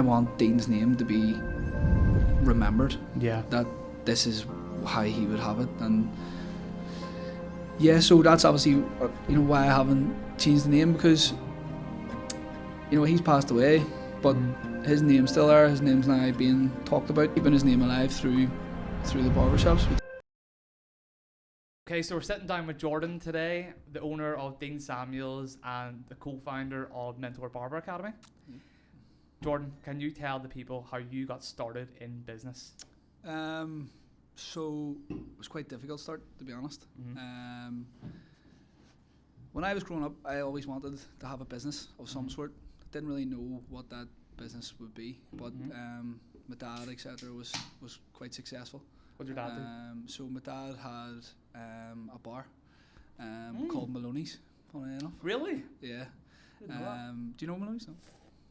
I want Dean's name to be remembered. Yeah. That this is how he would have it, and yeah, so that's obviously why I haven't changed the name, because he's passed away, but his name's still there. His name's now being talked about, keeping his name alive through the barbershops. Okay, so we're sitting down with Jordan today, the owner of Dean Samuels and the co-founder of Mentor Barber Academy. Jordan, can you tell the people how you got started in business? So it was quite a difficult start, to be honest. When I was growing up, I always wanted to have a business of some sort. I didn't really know what that business would be, but my dad, etc., was quite successful. What did your dad do? So my dad had a bar called Maloney's, funny enough. Really? Yeah. Do you know Maloney's? No?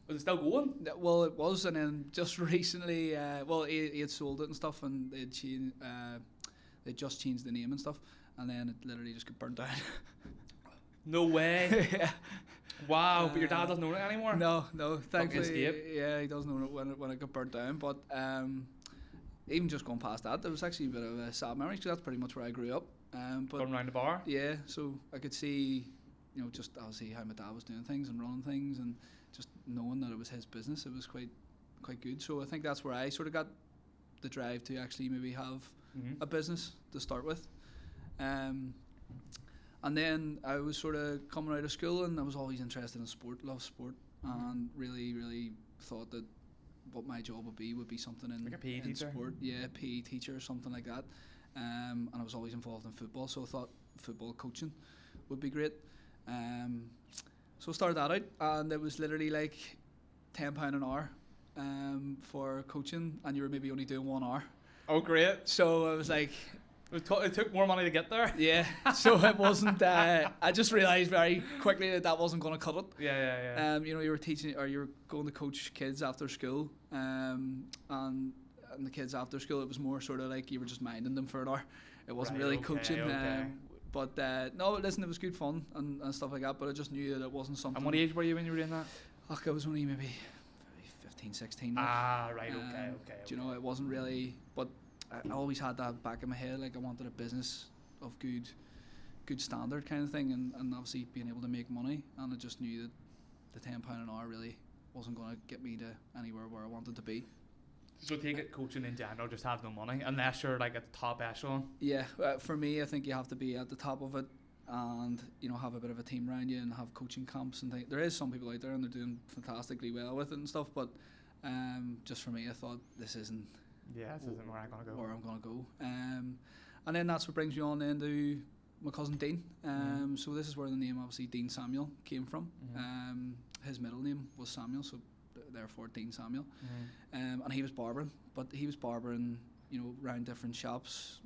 Was it still going? Well, it was, and then just recently, he had sold it and stuff, and they'd just changed the name and stuff, and then it literally just got burnt down. No way. Yeah. Wow, but your dad doesn't own it anymore? No, thankfully, escape. yeah, he doesn't own it when it got burnt down, but even just going past that, there was actually a bit of a sad memory, because that's pretty much where I grew up. But going around the bar? Yeah, so I could see, just obviously how my dad was doing things and running things, and just knowing that it was his business, it was quite good. So I think that's where I sort of got the drive to actually maybe have a business to start with. And then I was sort of coming out of school, and I was always interested in sport, loved sport, and really, really thought that what my job would be something in, like a PE teacher? Sport. Yeah, PE teacher or something like that. And I was always involved in football, so I thought football coaching would be great. So I started that out, and it was literally like £10 an hour for coaching, and you were maybe only doing 1 hour. Oh, great. So I was like... It took more money to get there? Yeah, so it wasn't... I just realised very quickly that wasn't going to cut it. Yeah. You were teaching, or you were going to coach kids after school, and the kids after school, it was more sort of like you were just minding them for an hour. It wasn't really coaching. Okay. But no, listen, it was good fun and stuff like that, but I just knew that it wasn't something... And what age were you when you were doing that? I was only maybe 15, 16. Ah, right, okay. Do you know, it wasn't really... But I always had that back in my head, like I wanted a business of good standard kind of thing, and obviously being able to make money, and I just knew that the £10 an hour really wasn't going to get me to anywhere where I wanted to be. So take it, coaching in general just have no money unless you're like at the top echelon. Yeah, for me, I think you have to be at the top of it, and have a bit of a team around you and have coaching camps and things. There is some people out there and they're doing fantastically well with it and stuff, but just for me, I thought this isn't where I'm gonna go. And then that's what brings me on then to my cousin Dean. So this is where the name obviously Dean Samuel came from. His middle name was Samuel, so therefore Dean Samuel. And he was barbering, but he was barbering, around different shops,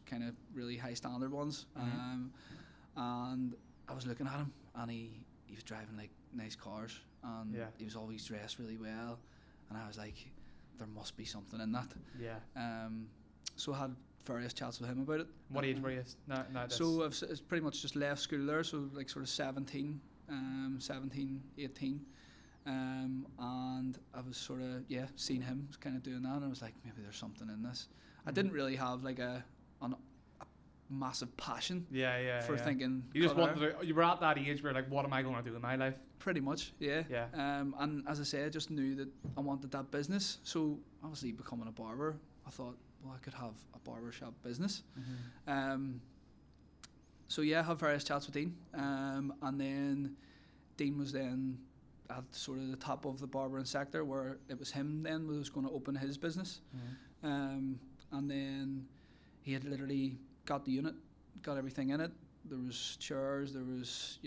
kind of really high standard ones. And I was looking at him, and he was driving like nice cars, and he was always dressed really well, and I was like, there must be something in that. So I had various chats with him about it. What age were you? So I've pretty much just left school there, so like sort of 17, 18. And I was sort of seeing him kind of doing that, and I was like, maybe there's something in this. I didn't really have like a massive passion for thinking. You just wanted to, you were at that age where like, what am I going to do in my life? Pretty much, yeah. And as I say, I just knew that I wanted that business. So obviously becoming a barber, I thought, well, I could have a barbershop business. So I had various chats with Dean, and then Dean was then at sort of the top of the barbering sector, where it was him then who was going to open his business. And then he had literally got the unit, got everything in it. There was chairs, there was,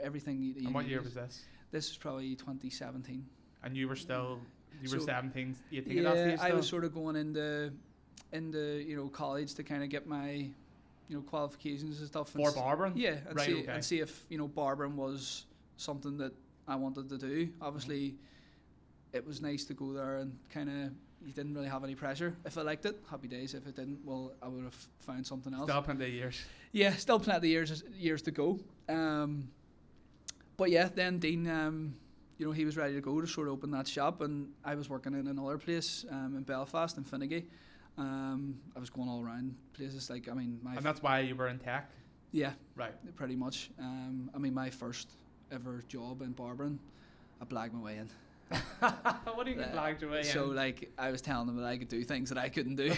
everything. And what year was this? This was probably 2017. And you were still, 17, 18 at that stage? I was sort of going into college to kind of get my, qualifications and stuff. For barbering? Yeah, and see if, barbering was something that I wanted to do. Obviously, it was nice to go there and kind of, you didn't really have any pressure. If I liked it, happy days. If it didn't, well, I would have found something else. Still plenty of years. Yeah, still plenty of years to go. But yeah, then Dean you know, he was ready to go to sort of open that shop, and I was working in another place in Belfast, in Finnegy. I was going all around places, like, I mean, And that's why you were in tech? yeah, Right. pretty much. I mean, my first ever job in barbering, I blagged my way in. What do you get blagged your way in? So, like, I was telling them that I could do things that I couldn't do.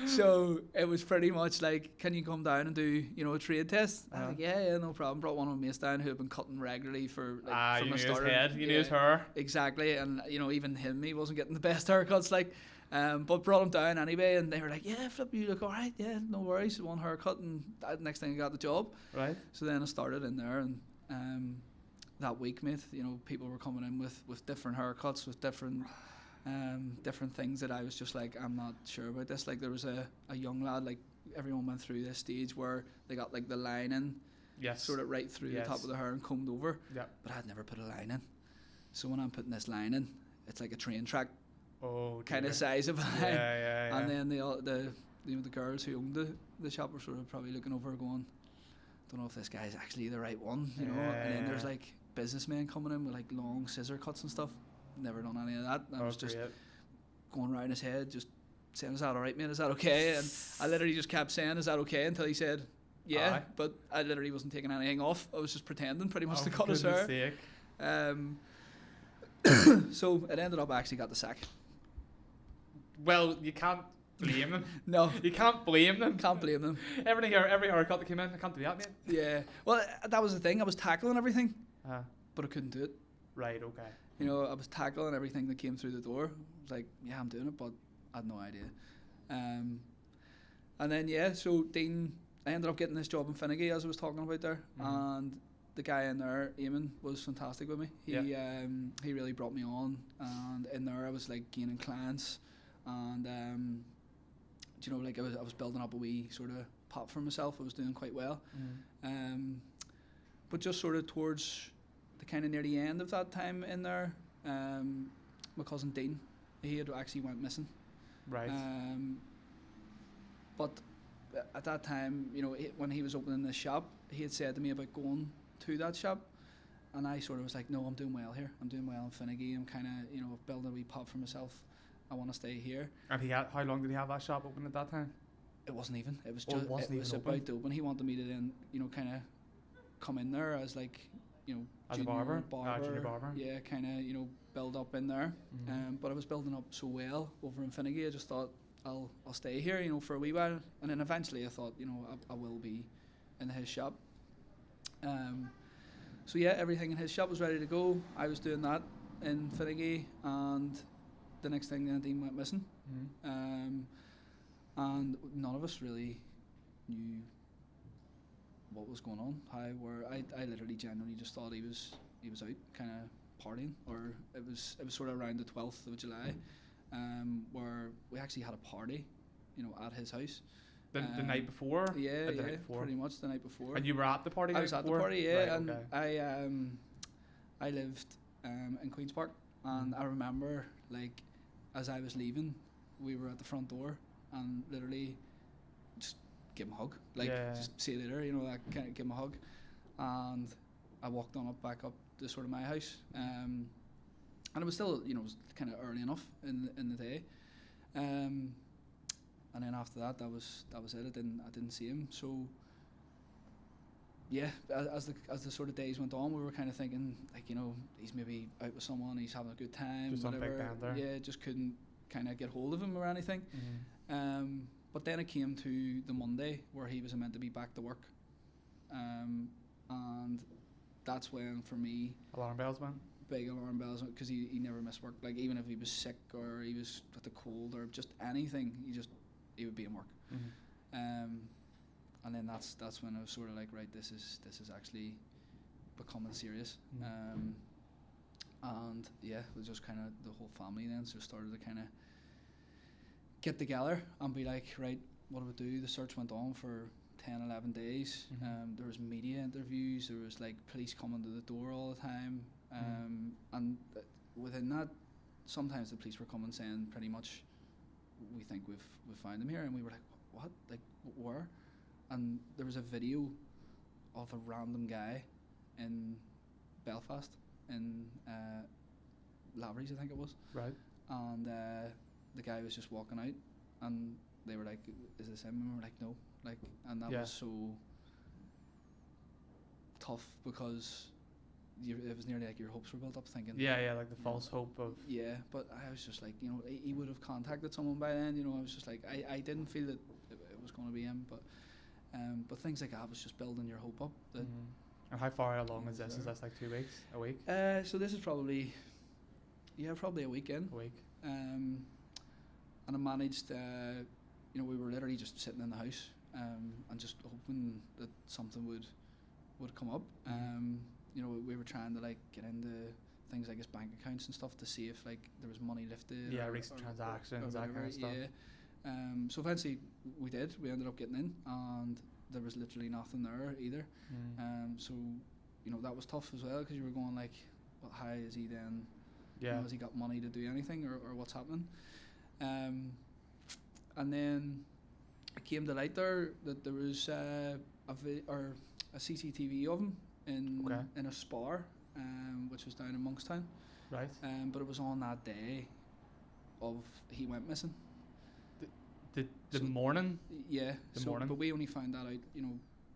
So it was pretty much like, can you come down and do, you know, a trade test? I'm like, yeah, no problem. Brought one of my mates down who had been cutting regularly for, like, from you the knew start. his head, you knew his hair. Exactly, and, you know, even him, he wasn't getting the best haircuts, like, but brought him down anyway, and they were like, yeah, Flip, you look alright, yeah, no worries, one haircut, and next thing I got the job. Right. So then I started in there, and that week, mate, you know, people were coming in with different haircuts, with different things that I was just like, I'm not sure about this. Like, there was a young lad, like, everyone went through this stage where they got, like, the line in, sort of right through the top of the hair and combed over, but I'd never put a line in. So when I'm putting this line in, it's like a train track kind of size of a line. And then the you know, the girls who owned the shop were sort of probably looking over going, don't know if this guy's actually the right one, you know. And then there's like businessmen coming in with like long scissor cuts and stuff. Never done any of that. I was just going around his head, just saying, is that alright, mate? Is that okay? And I literally just kept saying, is that okay? Until he said, yeah. But I literally wasn't taking anything off. I was just pretending pretty much to cut his hair. So it ended up I actually got the sack. Well, you can't blame them. No. You can't blame them. Can't blame them. Every haircut that came in, I can't do that, mate. Yeah. Well, that was the thing. I was tackling everything, but I couldn't do it. Right, okay. You know, I was tackling everything that came through the door. I was like, yeah, I'm doing it, but I had no idea. And then, so Dean, I ended up getting this job in Finnegy, as I was talking about there. And the guy in there, Eamon, was fantastic with me. He really brought me on. And in there, I was like gaining clients. And, you know, like I was building up a wee sort of pot for myself. I was doing quite well. But just sort of towards the kind of near the end of that time in there, my cousin Dean, he had actually went missing. Right. But at that time, you know, when he was opening this shop, he had said to me about going to that shop, and I sort of was like, no, I'm doing well here. I'm doing well in Finnegy. I'm kind of, you know, building a wee pot for myself. I want to stay here. And how long did he have that shop open at that time? It wasn't even. It was just. It was about to open. He wanted me to then, you know, kind of come in there as like, you know, as a barber. Junior barber. Yeah, kind of, you know, build up in there. But I was building up so well over in Finnegy. I just thought I'll stay here, you know, for a wee while, and then eventually I thought, you know, I will be in his shop. So yeah, everything in his shop was ready to go. I was doing that in Finnegy, and the next thing then Dean went missing. And none of us really knew what was going on. I literally genuinely just thought he was out kind of partying, or it was sort of around the 12th of July, where we actually had a party, you know, at his house. The night before? Yeah, pretty much the night before. And you were at the party? I was at the party, yeah, right, and okay. I lived in Queen's Park, and I remember, like, as I was leaving, we were at the front door, and literally just give him a hug, like, just see you later, you know, like, kind of give him a hug, and I walked on back up to sort of my house, and it was still, you know, it was kind of early enough in the day, and then after that was it. I didn't see him. So yeah, as the sort of days went on, we were kind of thinking, like, you know, he's maybe out with someone, he's having a good time, just whatever. Yeah, just couldn't kind of get hold of him or anything. But then it came to the Monday where he was meant to be back to work, and that's when, for me, alarm bells went. Big alarm bells, because he never missed work. Like, even if he was sick or he was with a cold or just anything, he would be in work. And then that's when I was sort of like, right, this is actually becoming serious. And yeah, it was just kind of the whole family then just started to kind of get together and be like, right, what do we do? The search went on for 10, 11 days. There was media interviews, there was like police coming to the door all the time. And within that, sometimes the police were coming saying pretty much, we think we've found him here, and we were like, what? Like, where? And there was a video of a random guy in Belfast in Lavery's, I think it was. Right. And the guy was just walking out, and they were like, "Is this him?" And we were like, "No." Like, and that was so tough because it was nearly like your hopes were built up, thinking. Yeah, like the false hope of. Yeah, but I was just like, he would have contacted someone by then. I was just like, I didn't feel that it was going to be him, but things like that was just building your hope up. That And how far along is this? Is this like 2 weeks? A week? So this is probably a weekend. A week. And I managed. We were literally just sitting in the house, and just hoping that something would come up. We were trying to like get into things like his bank accounts and stuff to see if like there was money lifted. Yeah, recent transactions, that kind of stuff. Yeah. So eventually we did. We ended up getting in, and there was literally nothing there either. So that was tough as well, because you were going like, well, how is he then? Yeah. Has he got money to do anything, or what's happening? And then it came to light there that there was a CCTV of him in a spar, which was down in Monkstown. Right. But it was on that day of he went missing. The morning. Yeah. Morning. But we only found that out,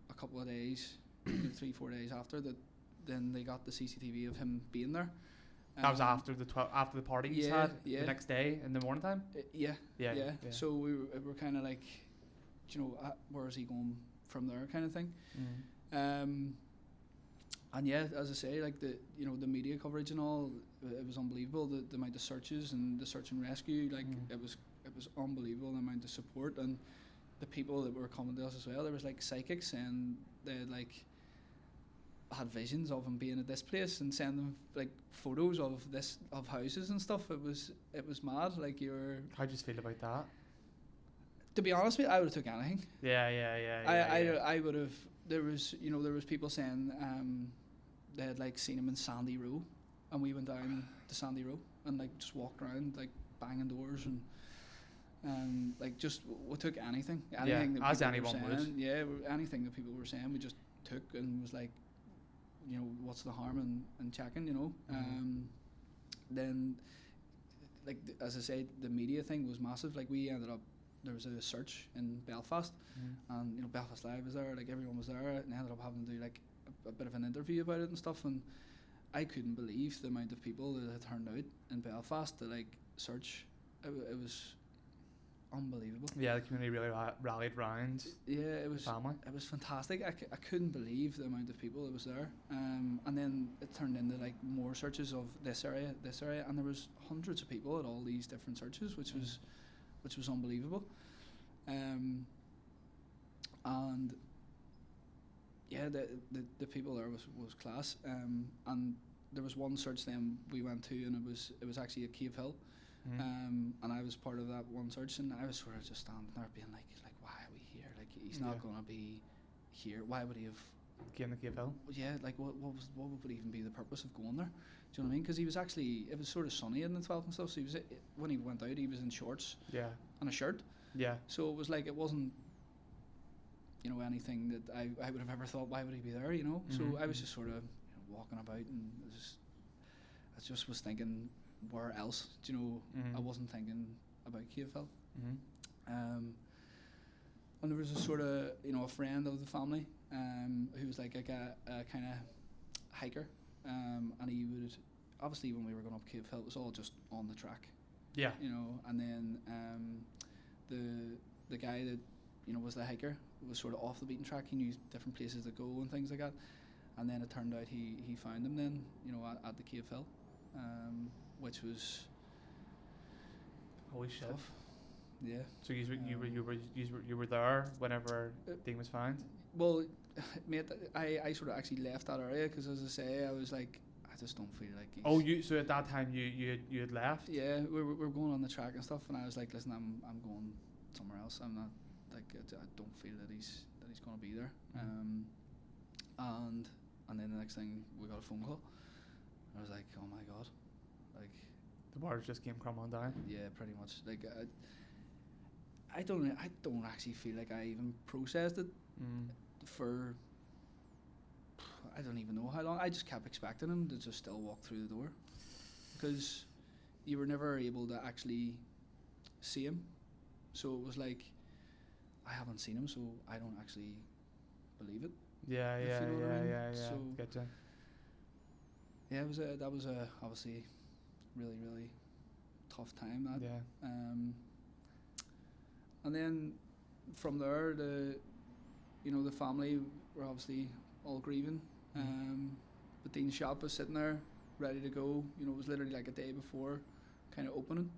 a couple of days, 3-4 days after that. Then they got the CCTV of him being there. That was after the party you had. Yeah. The next day in the morning time. Yeah. Yeah. So we were kind of like, where is he going from there, kind of thing. And yeah, as I say, like the media coverage and all, it was unbelievable. The amount of searches and the search and rescue, like it was unbelievable, the amount of support, and the people that were coming to us as well. There was like psychics, and they had visions of him being at this place and sending like photos of houses and stuff. It was mad. Like How'd you feel about that? To be honest with you, I would have took anything. Yeah. I would have. There was people saying they had like seen him in Sandy Row, and we went down to Sandy Row and like just walked around like banging doors and like just we took anything that as people anyone were saying. would. Yeah, anything that people were saying, we just took and was like, what's the harm in checking, Then, like as I say, the media thing was massive. Like we ended up, there was a search in Belfast, and Belfast Live was there. Like everyone was there, and I ended up having to do like a bit of an interview about it and stuff. And I couldn't believe the amount of people that had turned out in Belfast to like search. It was unbelievable. Yeah, the community really rallied round. Yeah, it was family. It was fantastic. I couldn't believe the amount of people that was there. And then it turned into like more searches of this area, and there was hundreds of people at all these different searches, which was unbelievable. And yeah, the people there was class. And there was one search then we went to, and it was actually at Cave Hill. And I was part of that one search, and I was sort of just standing there being like why are we here? Like he's not going to be here. Why would he have came to Cave Hill? Yeah, like what would even be the purpose of going there? Do you know what I mean? Because he was actually, it was sort of sunny in the 12th and stuff, so when he went out he was in shorts and a shirt. Yeah. So it was like, it wasn't anything that I would have ever thought, why would he be there, So I was just sort of walking about, and I just was thinking, where else? I wasn't thinking about Cave Hill. And there was a sort of a friend of the family who was like a kind of hiker, and he would, obviously when we were going up Cave Hill, it was all just on the track, and then the guy that was the hiker was sort of off the beaten track. He knew different places to go and things like that, and then it turned out he found him then at the Cave Hill, which was holy shit. Tough. Yeah. So you were there whenever Dean was found? Well, mate, I sort of actually left that area because, as I say, I was like, I just don't feel like he's... So at that time you had left? Yeah, we were going on the track and stuff, and I was like, listen, I'm going somewhere else. I'm not like, I don't feel that he's going to be there. And then the next thing, we got a phone call. I was like, oh my god, like the bars just came crumbling down. Yeah, pretty much. Like I don't actually feel like I even processed it for I don't even know how long. I just kept expecting him to just still walk through the door, because you were never able to actually see him. So it was like, I haven't seen him, so I don't actually believe it. Yeah, if yeah, you know what I yeah, mean. yeah, yeah. So Get you. yeah, that was obviously really, really tough time. That. Yeah. And then from there, the family were obviously all grieving. But Dean's shop was sitting there, ready to go. You know, it was literally like a day before, kind of opening.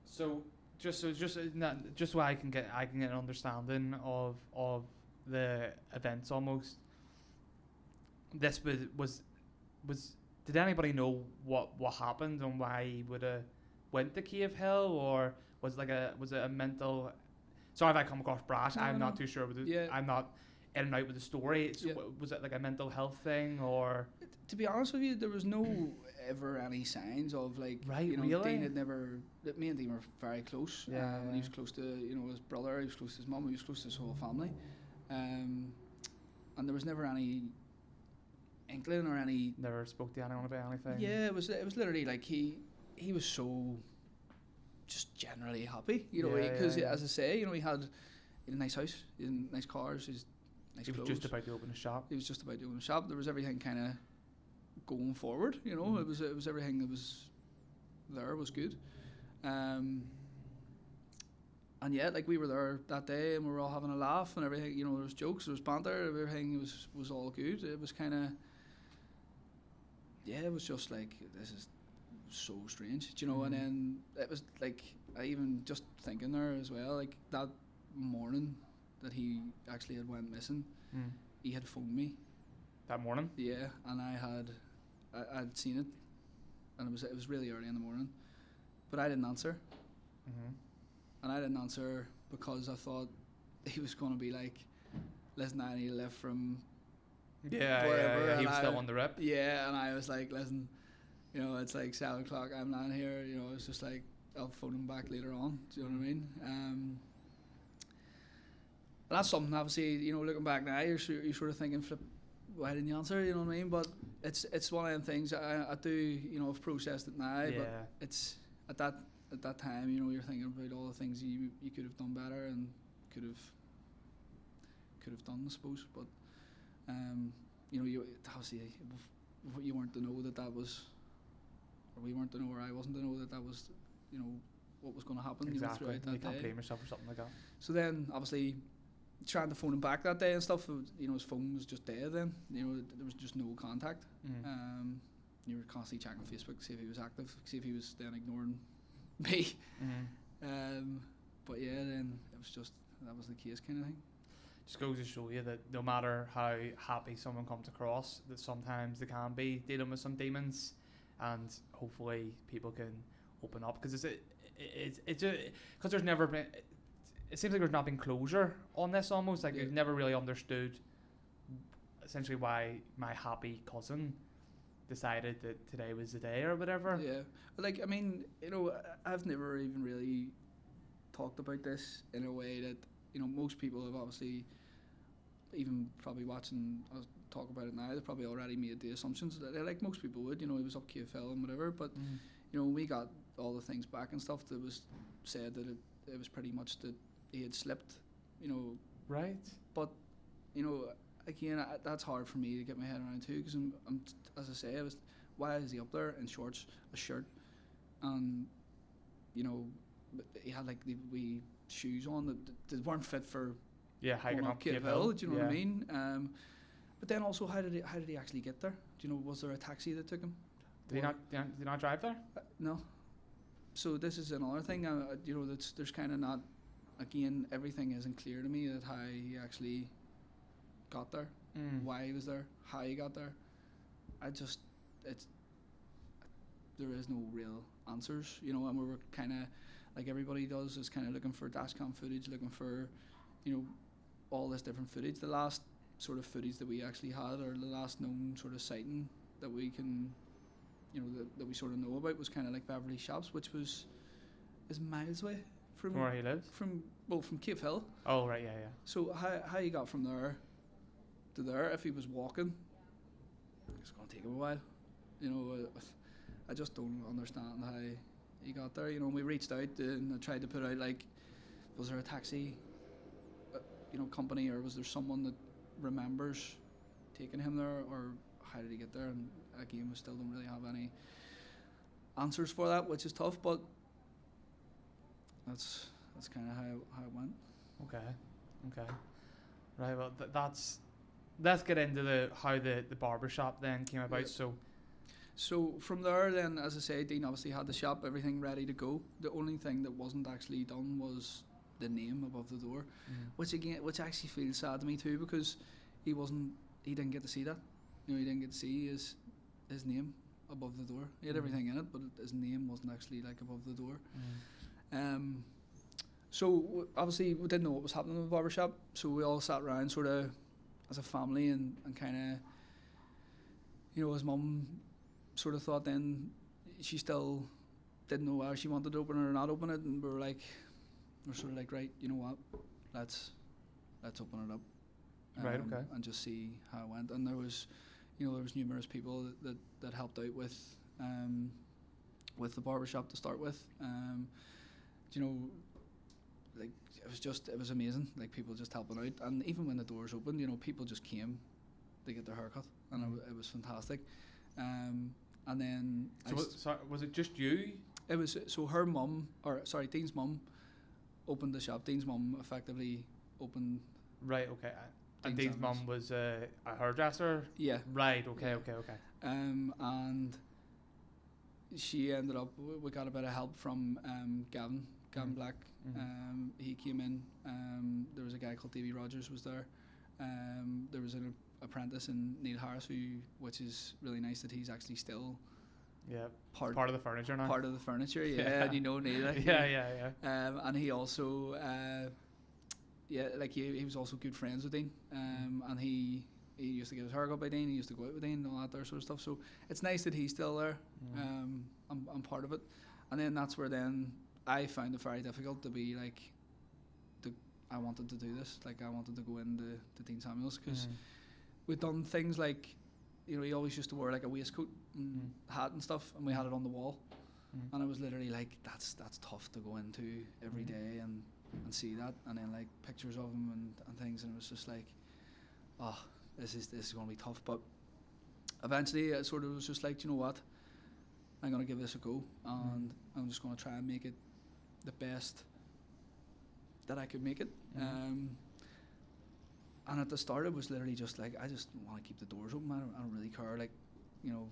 So just so I can get an understanding of the events almost. This was did anybody know what happened and why he would have went to Cave Hill, or was it a mental? Sorry if I come across brash. No, I'm no. not too sure. Yeah. I'm not in and out with the story. So Yeah. was it like a mental health thing, or? To be honest with you, there was no ever any signs of like, Right, you know, really? Dean had never. Me and Dean were very close. Yeah, And he was close to, you know, his brother. He was close to his mum. He was close to his whole family. And there was never any inkling or any. Never spoke to anyone about anything. Yeah, it was literally like he was so just generally happy, you know, Yeah, because yeah. as I say, you know, he had a nice house, he had nice cars, his nice He was clothes. just about to open a shop. He was just about to open a shop. There was everything kind of going forward, you know. It was everything that was there was good. And yeah, like we were there that day and we were all having a laugh and everything, you know, there was jokes, there was banter, everything was all good. It was kind of, yeah, it was just like, this is so strange, do you know. And then it was like, I even just thinking there as well, like that morning that he actually had went missing, he had phoned me That morning? yeah, and I'd seen it, and it was really early in the morning, but I didn't answer, and I didn't answer because I thought he was going to be like, listen, I need to live from wherever, He was and still on the rip. yeah, and I was like, listen, you know, it's like 7 o'clock, I'm not here, you know. It's just like, I'll phone him back later on, do you know what I mean? And that's something, obviously, you know, looking back now, you're sort of thinking, flip, why didn't you answer, you know what I mean? But it's one of them things. I do, you know, I've processed it now, but it's at that time, you know, you're thinking about all the things you could have done better and could have done, I suppose. But you know, you obviously you weren't to know that was, or we weren't to know, or I wasn't to know that was, you know, what was going to happen. Exactly. You know, throughout You that can't day. blame yourself for something like that. So then, obviously, trying to phone him back that day and stuff, you know, his phone was just dead then. You know, there was just no contact. You were constantly checking Facebook to see if he was active, see if he was then ignoring me. But yeah, then it was just, that was the case kind of thing. Just goes to show you that no matter how happy someone comes across, that sometimes they can be dealing with some demons, and hopefully people can open up, because because there's never been. It seems like there's not been closure on this almost. Like, you've never really understood essentially why my happy cousin decided that today was the day or whatever. Yeah. Like, I mean, you know, I've never even really talked about this in a way that, you know, most people have obviously, even probably watching us talk about it now, they've probably already made the assumptions that, like most people would, you know, he was up KFL and whatever. But, you know, when we got all the things back and stuff, that was said that it was pretty much that he had slipped, you know. Right. But, you know, again, that's hard for me to get my head around too, because I'm, as I say, why is he up there in shorts, a shirt, and, you know, he had like the wee shoes on that weren't fit for hiking up Cave Cave Hill. Hill. Do you know what I mean? But then also, how did he actually get there? Do you know, was there a taxi that took him? Did he not drive there? No. So this is another thing. You know, there's kind of not. Again, everything isn't clear to me that how he actually got there, why he was there, how he got there. There is no real answers, you know, and we were kind of, like everybody does, is kind of looking for dashcam footage, looking for, you know, all this different footage. The last sort of footage that we actually had, or the last known sort of sighting that we can, you know, that we sort of know about, was kind of like Beverly Shops, which is miles away from where he lives? From Cave Hill. Oh, right, yeah. So how you got from there to there. If he was walking, it's going to take him a while. You know, I just don't understand how he got there. You know, we reached out and I tried to put out, like, was there a taxi, company, or was there someone that remembers taking him there, or how did he get there? And again, we still don't really have any answers for that, which is tough, but that's kind of how it went. Okay. Right, well, let's get into how the barbershop then came about. Yeah. So from there then, as I say, Dean obviously had the shop, everything ready to go. The only thing that wasn't actually done was the name above the door, which actually feels sad to me too, because he didn't get to see that. You know, he didn't get to see his name above the door. He had everything in it, but his name wasn't actually, like, above the door. So obviously we didn't know what was happening in the barbershop, so we all sat around sort of as a family and kind of, you know, his mum sort of thought then she still didn't know whether she wanted to open it or not open it, and we're sort of like, right, you know what, let's open it up, right, okay, and just see how it went. And there was numerous people that helped out with the barbershop to start with. You know, like, it was amazing, like, people just helping out, and even when the doors opened, you know, people just came to get their haircut, and it was fantastic. And then was it just you? It was, so her mum, Dean's mum opened the shop. Dean's mum effectively opened. Right, okay. And Dean's mum was a hairdresser? Yeah. Right, okay. And she ended up, we got a bit of help from Gavin Black. He came in. There was a guy called Davey Rogers was there. There was an apprentice in Neil Harris, which is really nice that he's actually still part of the furniture now. Part of the furniture, yeah. And you know Neil. Yeah. And he also, he was also good friends with Dean. And he used to get his hair cut by Dean. He used to go out with Dean and all that there sort of stuff. So it's nice that he's still there. I'm part of it. And then that's where then I found it very difficult to be like, I wanted to do this. Like, I wanted to go into Dean Samuels, because we'd done things like, you know, he always used to wear like a waistcoat and hat and stuff, and we had it on the wall. And I was literally like, that's tough to go into every day and see that, and then like pictures of him and things, and it was just like, this is going to be tough. But eventually it sort of was just like, you know what, I'm going to give this a go, and I'm just going to try and make it the best that I could make it. And at the start it was literally just like, I just want to keep the doors open. I don't really care, like, you know,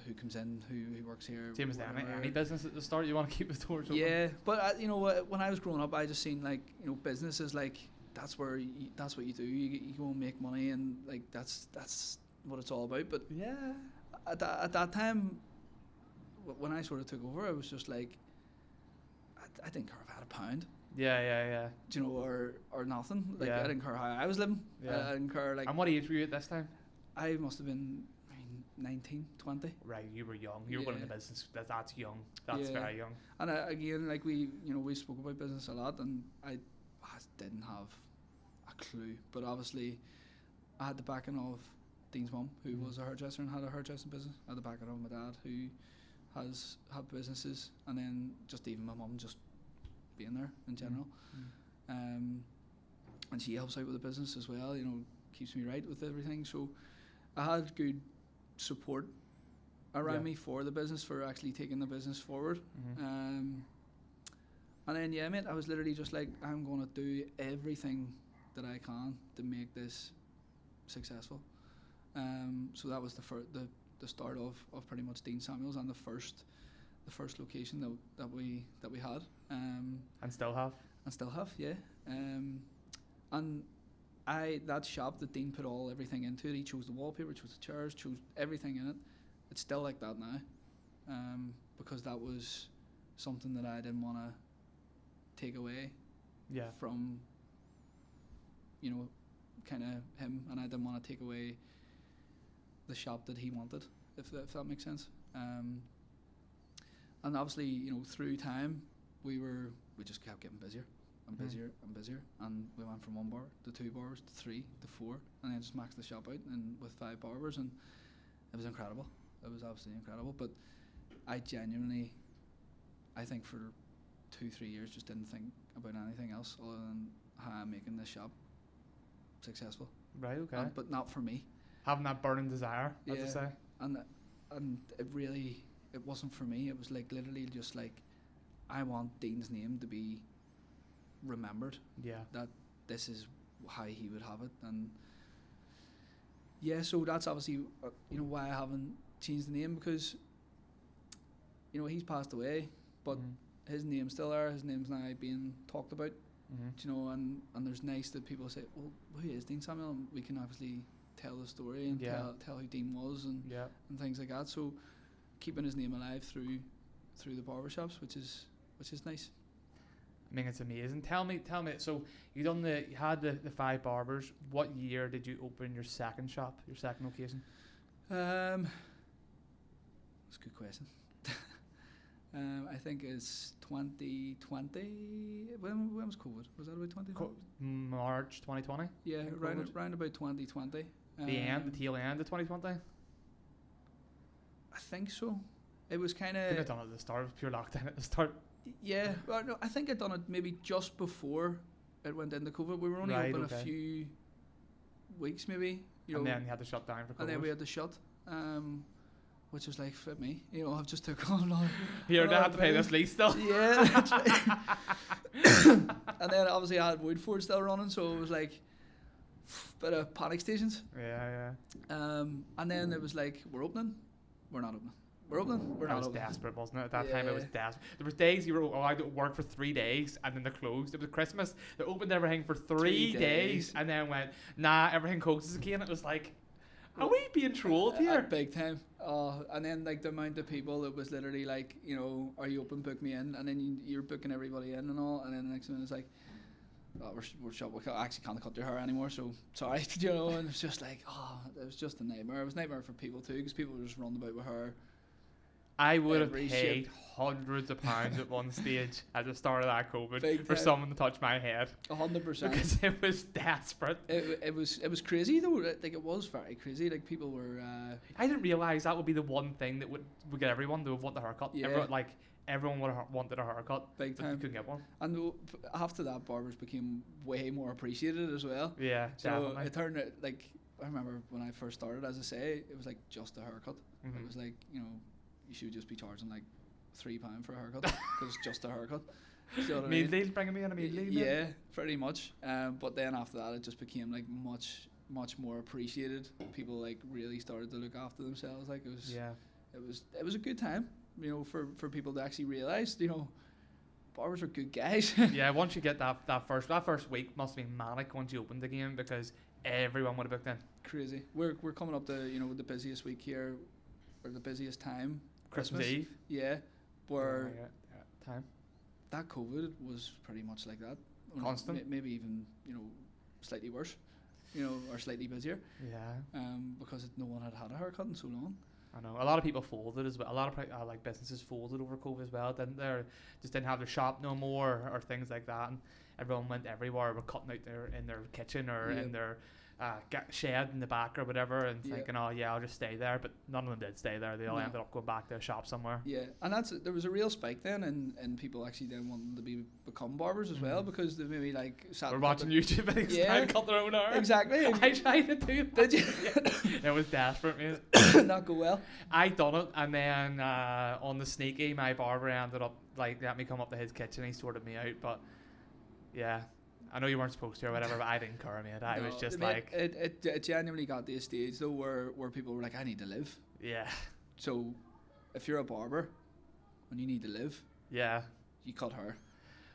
who comes in, who works here. Same as any business at the start, you want to keep the doors open. Yeah, but you know, when I was growing up, I just seen, like, you know, business is like, that's what you do. You go and make money, and like that's what it's all about. But yeah, at that time, when I sort of took over, I was just like, I didn't care if I had a pound. Yeah. Do you know, or nothing. Like, I didn't care how I was living. Yeah. I didn't care, like. And what age were you at this time? I must have been 19, 20. Right, you were young. You were going into business. That's young. That's very young. And again, like, we spoke about business a lot, and I didn't have a clue. But obviously, I had the backing of Dean's mum, who was a hairdresser and had a hairdressing business. I had the backing of my dad, who had businesses, and then just even my mum just being there in general. And she helps out with the business as well, you know, keeps me right with everything. So I had good support around me for the business, for actually taking the business forward. And then, mate, I was literally just like, I'm going to do everything that I can to make this successful. So that was the start of pretty much Dean Samuels, and the first location that we had. And still have. Yeah. And that shop that Dean put everything into it, he chose the wallpaper, chose the chairs, chose everything in it. It's still like that now, because that was something that I didn't want to take away from, you know, kind of him, and I didn't want to take away the shop that he wanted, if that makes sense. And obviously, you know, through time, we just kept getting busier and busier and busier, and we went from 1 bar to 2 bars to 3 to 4, and then just maxed the shop out and with 5 barbers, and it was incredible. It was absolutely incredible. But I genuinely, I think for 2-3 years just didn't think about anything else other than how I'm making this shop successful. Right. Okay. But not for me. Having that burning desire, as Yeah. I say. And it wasn't for me. It was like literally just like, I want Dean's name to be remembered, Yeah. that this is how he would have it. And yeah, so that's obviously why I haven't changed the name, because he's passed away, but his name's still there. His name's now being talked about. And there's nice that people say, well, who is Dean Samuel? And we can obviously tell the story and tell who Dean was and things like that. So keeping his name alive through the barbershops, which is nice. I mean, it's amazing. Tell me. So you had the 5 barbers. What year did you open your second shop, your second location? That's a good question. I think it's 2020. When was COVID? Was that about 2020? March 2020. Yeah, round about 2020. The tail end of 2020. I think so. It was kind of. Couldn't have done it at the start. It was pure lockdown at the start. Yeah, well, no, I think I'd done it maybe just before it went into COVID. We were only open a few weeks, maybe. And then you had to shut down for COVID. And then we had to shut, which was like, fit me. I've just took on another. You're going to have to pay this lease still. Yeah, that's right. And then obviously I had Woodford still running, so it was like bit of panic stations. Yeah. And then it was like, we're opening, we're not opening. We're opening, we're not opening. It was desperate, wasn't it? At that time, it was desperate. There was days you were I didn't work for 3 days, and then they closed. It was Christmas. They opened everything for 3 days, and then went, nah, everything closes again. It was like, are we being trolled here? Big time. And then like the amount of people, it was literally like, are you open, book me in, and then you're booking everybody in and all, and then the next minute it's like, we're shut. We actually can't cut your hair anymore, so sorry. And it's just like, it was just a nightmare. It was a nightmare for people too, because people were just running about with hair. I would have paid hundreds of pounds at one stage at the start of that COVID for someone to touch my head. 100%. Because it was desperate. It was crazy though. Like it was very crazy. Like people were. I didn't realise that would be the one thing that would get everyone to want the haircut. Yeah. Everyone wanted a haircut. Big time. You couldn't get one. And after that, barbers became way more appreciated as well. Yeah, so definitely. it turned out, like, I remember when I first started, as I say, it was like just a haircut. It was like, you should just be charging like £3 for a haircut because it's just a haircut. Meal deal, bringing me in a meal deal. Yeah, pretty much. But then after that, it just became like much more appreciated. People like really started to look after themselves. Like it was a good time, for people to actually realize, barbers are good guys. Yeah, once you get that first week must have been manic once you opened again, because everyone would have booked in. Crazy. We're coming up to the busiest week here, or the busiest time. Christmas Eve. Yeah, where time. That COVID was pretty much like that. Constant. Maybe even slightly worse, or slightly busier. Yeah. Because no one had a haircut in so long. I know. A lot of people folded as well. A lot of businesses folded over COVID as well, didn't they? Just didn't have their shop no more, or things like that. And everyone went everywhere. Were cutting out in their kitchen or in their shed in the back or whatever, and thinking, I'll just stay there. But none of them did stay there. They all ended up going back to a shop somewhere. Yeah, and there was a real spike then, and people actually then wanted to become barbers as well, because they maybe like sat. We're watching YouTube videos trying to cut their own hair. Exactly. I tried to do it. Did you? It was desperate, mate. Not go well. I done it, and then on the sneaky, my barber ended up let me come up to his kitchen. He sorted me out, but yeah. I know you weren't supposed to or whatever, but I didn't care, mate. I was just like... It genuinely got to a stage, though, where people were like, I need to live. Yeah. So, if you're a barber, when you need to live, you cut hair.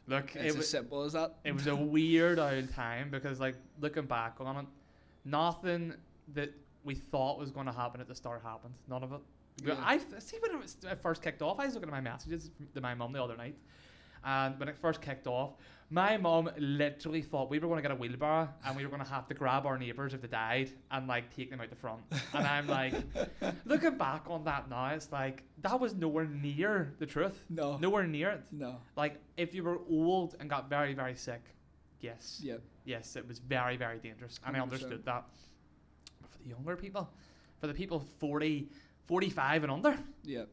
Look, it's as simple as that. It was a weird old time, because, like, looking back on it, nothing that we thought was going to happen at the start happened. None of it. Yeah. I see when it first kicked off, I was looking at my messages to my mum the other night, And when it first kicked off, my mum literally thought we were going to get a wheelbarrow and we were going to have to grab our neighbours if they died and like take them out the front. And I'm like, looking back on that now, it's like that was nowhere near the truth. No. Nowhere near it. No. Like if you were old and got very, very sick, yes. Yep. Yes, it was very, very dangerous. And 100%. I understood that. But for the younger people, for the people 40, 45 and under, yeah,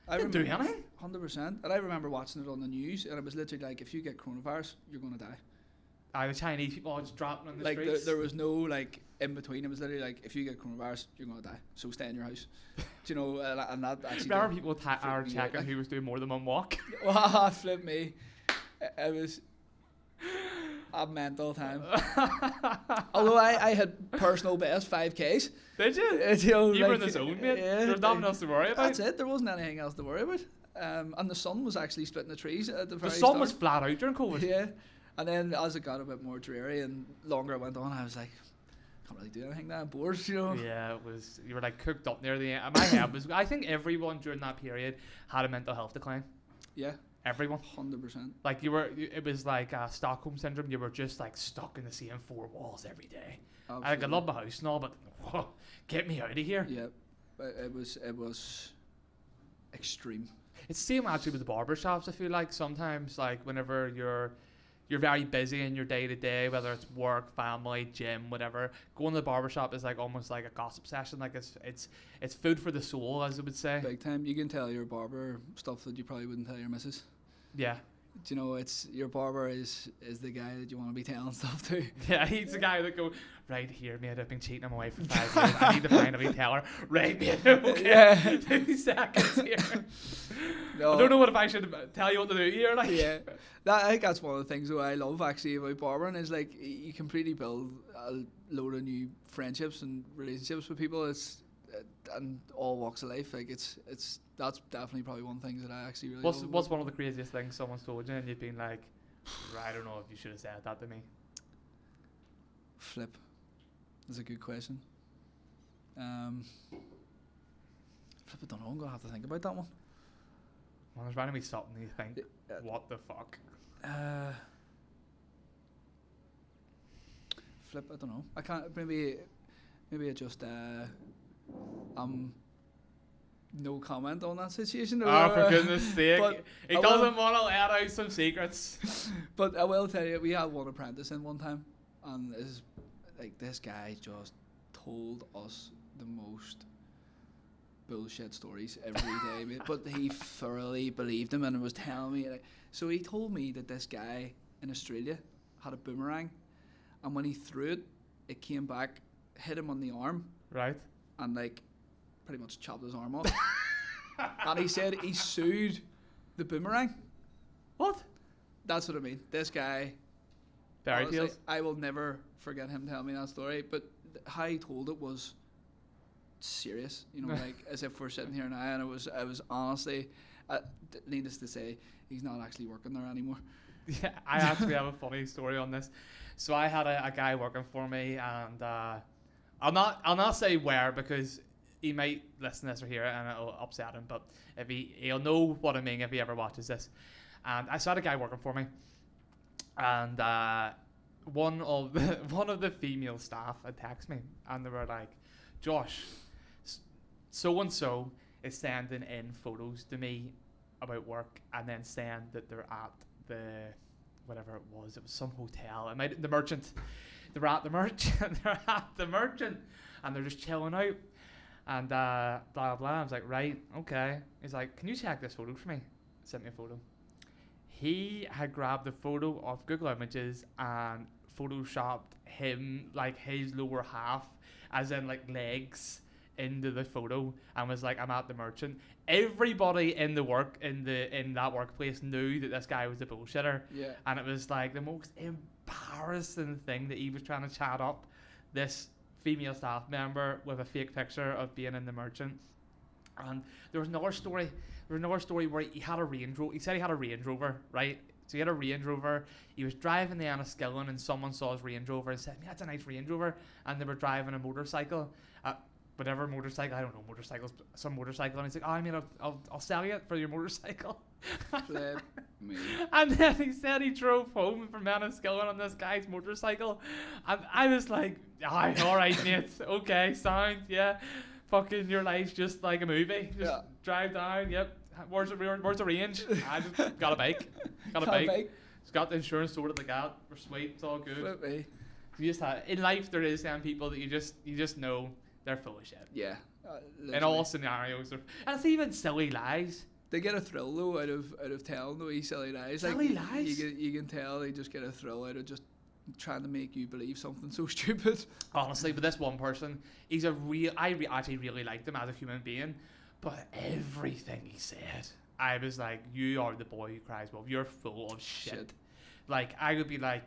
I didn't do anything. 100%. And I remember watching it on the news, and it was literally like, if you get coronavirus, you're going to die. The Chinese people are just dropping on the like streets. There was no like in between. It was literally like, if you get coronavirus, you're going to die. So stay in your house. Do you know? And that actually. Remember people are checking who was doing more than one walk. Wow, flip me. It was a mental time. Although I had personal best 5Ks. Did you? You were in the zone, mate. Yeah, there's nothing else to worry about. That's it. There wasn't anything else to worry about. And the sun was actually splitting the trees at the very The sun start. was flat out during COVID. Yeah. And then as it got a bit more dreary and longer it went on, I was like, can't really do anything now. I'm bored, you know. Yeah, it was. You were like cooked up near the end. My head was. I think everyone during that period had a mental health decline. Yeah. Everyone. 100%. Like it was like Stockholm syndrome. You were just like stuck in the same four walls every day. Absolutely. I love my house and all, but get me out of here. Yeah, it was extreme. It's the same actually with the barber shops. I feel like sometimes, like whenever you're very busy in your day to day, whether it's work, family, gym, whatever, going to the barber shop is like almost like a gossip session. Like it's food for the soul, as I would say. Big time. You can tell your barber stuff that you probably wouldn't tell your missus. Yeah. Do you know, it's your barber is the guy that you want to be telling stuff to. Yeah, he's the guy that go, right here, mate, I've been cheating on my wife for 5 years. I need to finally tell her. Right, mate, okay. Yeah. 2 seconds here. No. I don't know what if I should tell you what to do here. Like. Yeah. I think that's one of the things that I love actually about barbering is like you completely build a load of new friendships and relationships with people. And all walks of life. Like that's definitely probably one thing that I actually really love. What's one of the craziest things someone's told you and you've been like, I don't know if you should have said that to me? Flip. That's a good question. Flip, I don't know. I'm gonna have to think about that one. Well, there's randomly something you think, what the fuck? Flip, I don't know. I can't. Maybe I just no comment on that situation. Oh, for goodness sake. He doesn't want to let out some secrets. But I will tell you, we had one apprentice in one time, and this guy just told us the most bullshit stories every day, mate. But he thoroughly believed him and was telling me. So he told me that this guy in Australia had a boomerang, and when he threw it, it came back, hit him on the arm. Right. And pretty much chopped his arm off. And he said he sued the boomerang. What? That's what I mean. This guy, fairy tales. I will never forget him telling me that story. But how he told it was serious, you know, like as if we're sitting here now. And it was honestly, needless to say, he's not actually working there anymore. Yeah, I actually have a funny story on this. So I had a guy working for me, and I'll not say where because he might listen to this or hear it and it'll upset him. But if he'll know what I mean if he ever watches this. And I saw a guy working for me, and one of the female staff had texted me, and they were like, "Josh, so and so is sending in photos to me about work, and then saying that they're at the whatever it was some hotel. It might the merchant." They're at the merchant, and they're just chilling out, and blah blah blah. I was like, right, okay. He's like, can you check this photo for me? Sent me a photo. He had grabbed the photo of Google Images and photoshopped him, like his lower half, as in like legs, into the photo, and was like, I'm at the merchant. Everybody in that workplace knew that this guy was a bullshitter. Yeah. And it was like the most embarrassing thing that he was trying to chat up this female staff member with a fake picture of being in the merchant. And there was another story where he had a Range Rover. He said he had a Range Rover, right? So he had a Range Rover. He was driving the Enniskillen, and someone saw his Range Rover and said, "Yeah, that's a nice Range Rover." And they were driving a motorcycle. whatever motorcycle, I don't know motorcycles, some motorcycle, and he's like, oh, I mean, I'll sell you it for your motorcycle. Flip me. And then he said he drove home from Enniskillen on this guy's motorcycle, and I was like, aye, all right, mate, okay, sound, yeah, fucking your life's just like a movie, just drive down, yep, where's the range? I just got a bike, just got the insurance sorted like that, we're sweet, it's all good. Flip me. You just have, in life there is some people that you just know they're full of shit. Yeah. In all scenarios, and it's even silly lies. They get a thrill though out of telling those silly lies. Silly lies. You can tell they just get a thrill out of just trying to make you believe something so stupid. Honestly, but this one person, he's a real. I actually really liked him as a human being, but everything he said, I was like, "You are the boy who cries wolf. You're full of shit." Like I would be like,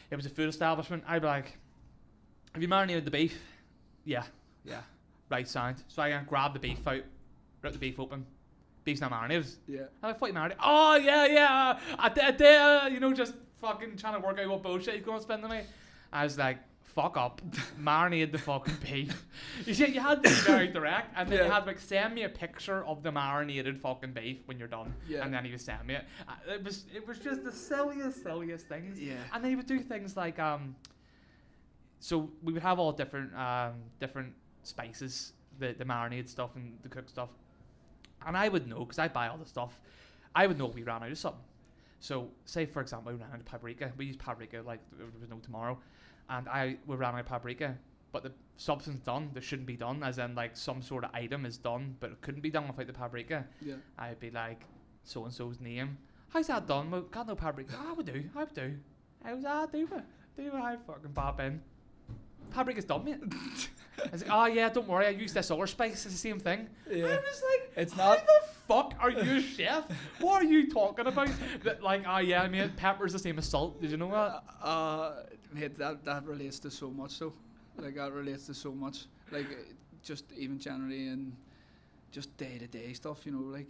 it was a food establishment. I'd be like, "Have you marinated the beef?" Yeah. Right, sound. So I grab the beef out, rip the beef open. Beef's not marinated. Yeah. I thought you marinated. Oh yeah. I did. You know, just fucking trying to work out what bullshit he's gonna spend on me. I was like, fuck up, marinate the fucking beef. You see, you had to be very direct, and then you had to like send me a picture of the marinated fucking beef when you're done. Yeah. And then he was sending me it. It was just the silliest things. Yeah. And then he would do things like so we would have all different spices, the marinade stuff and the cooked stuff. And I would know, because I buy all the stuff, I would know if we ran out of something. So, say for example, we ran out of paprika. We use paprika like there was no tomorrow. And we ran out of paprika, but the substance done that shouldn't be done, as in like some sort of item is done, but it couldn't be done without the paprika. Yeah. I'd be like, so-and-so's name. How's that done? Well, got no paprika. I would do. How's that? Do I fucking pop in? Paprika's done, mate. I was like, oh yeah, don't worry, I use this other spice, it's the same thing. Yeah. I was like, it's how not the fuck are you a chef? What are you talking about? Like, oh yeah, I mean, pepper's the same as salt. Did you know that? Mate, that relates to so much though. Like that relates to so much. Like just even generally and just day to day stuff, you know, like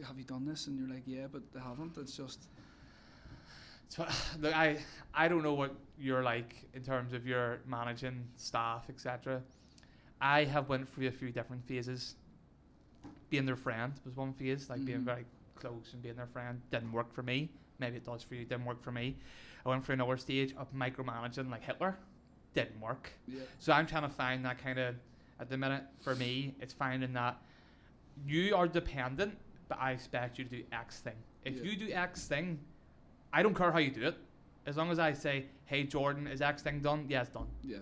have you done this? And you're like, yeah, but they haven't. It's just look, I don't know what you're like in terms of your managing staff, etc. I have went through a few different phases. Being their friend was one phase, like being very close and being their friend didn't work for me. Maybe it does for you, didn't work for me. I went through another stage of micromanaging like Hitler, didn't work. Yeah. So I'm trying to find that kind of, at the minute, for me, it's finding that you are dependent, but I expect you to do X thing. If you do X thing, I don't care how you do it. As long as I say, hey Jordan, is X thing done? Yeah, it's done. Yeah.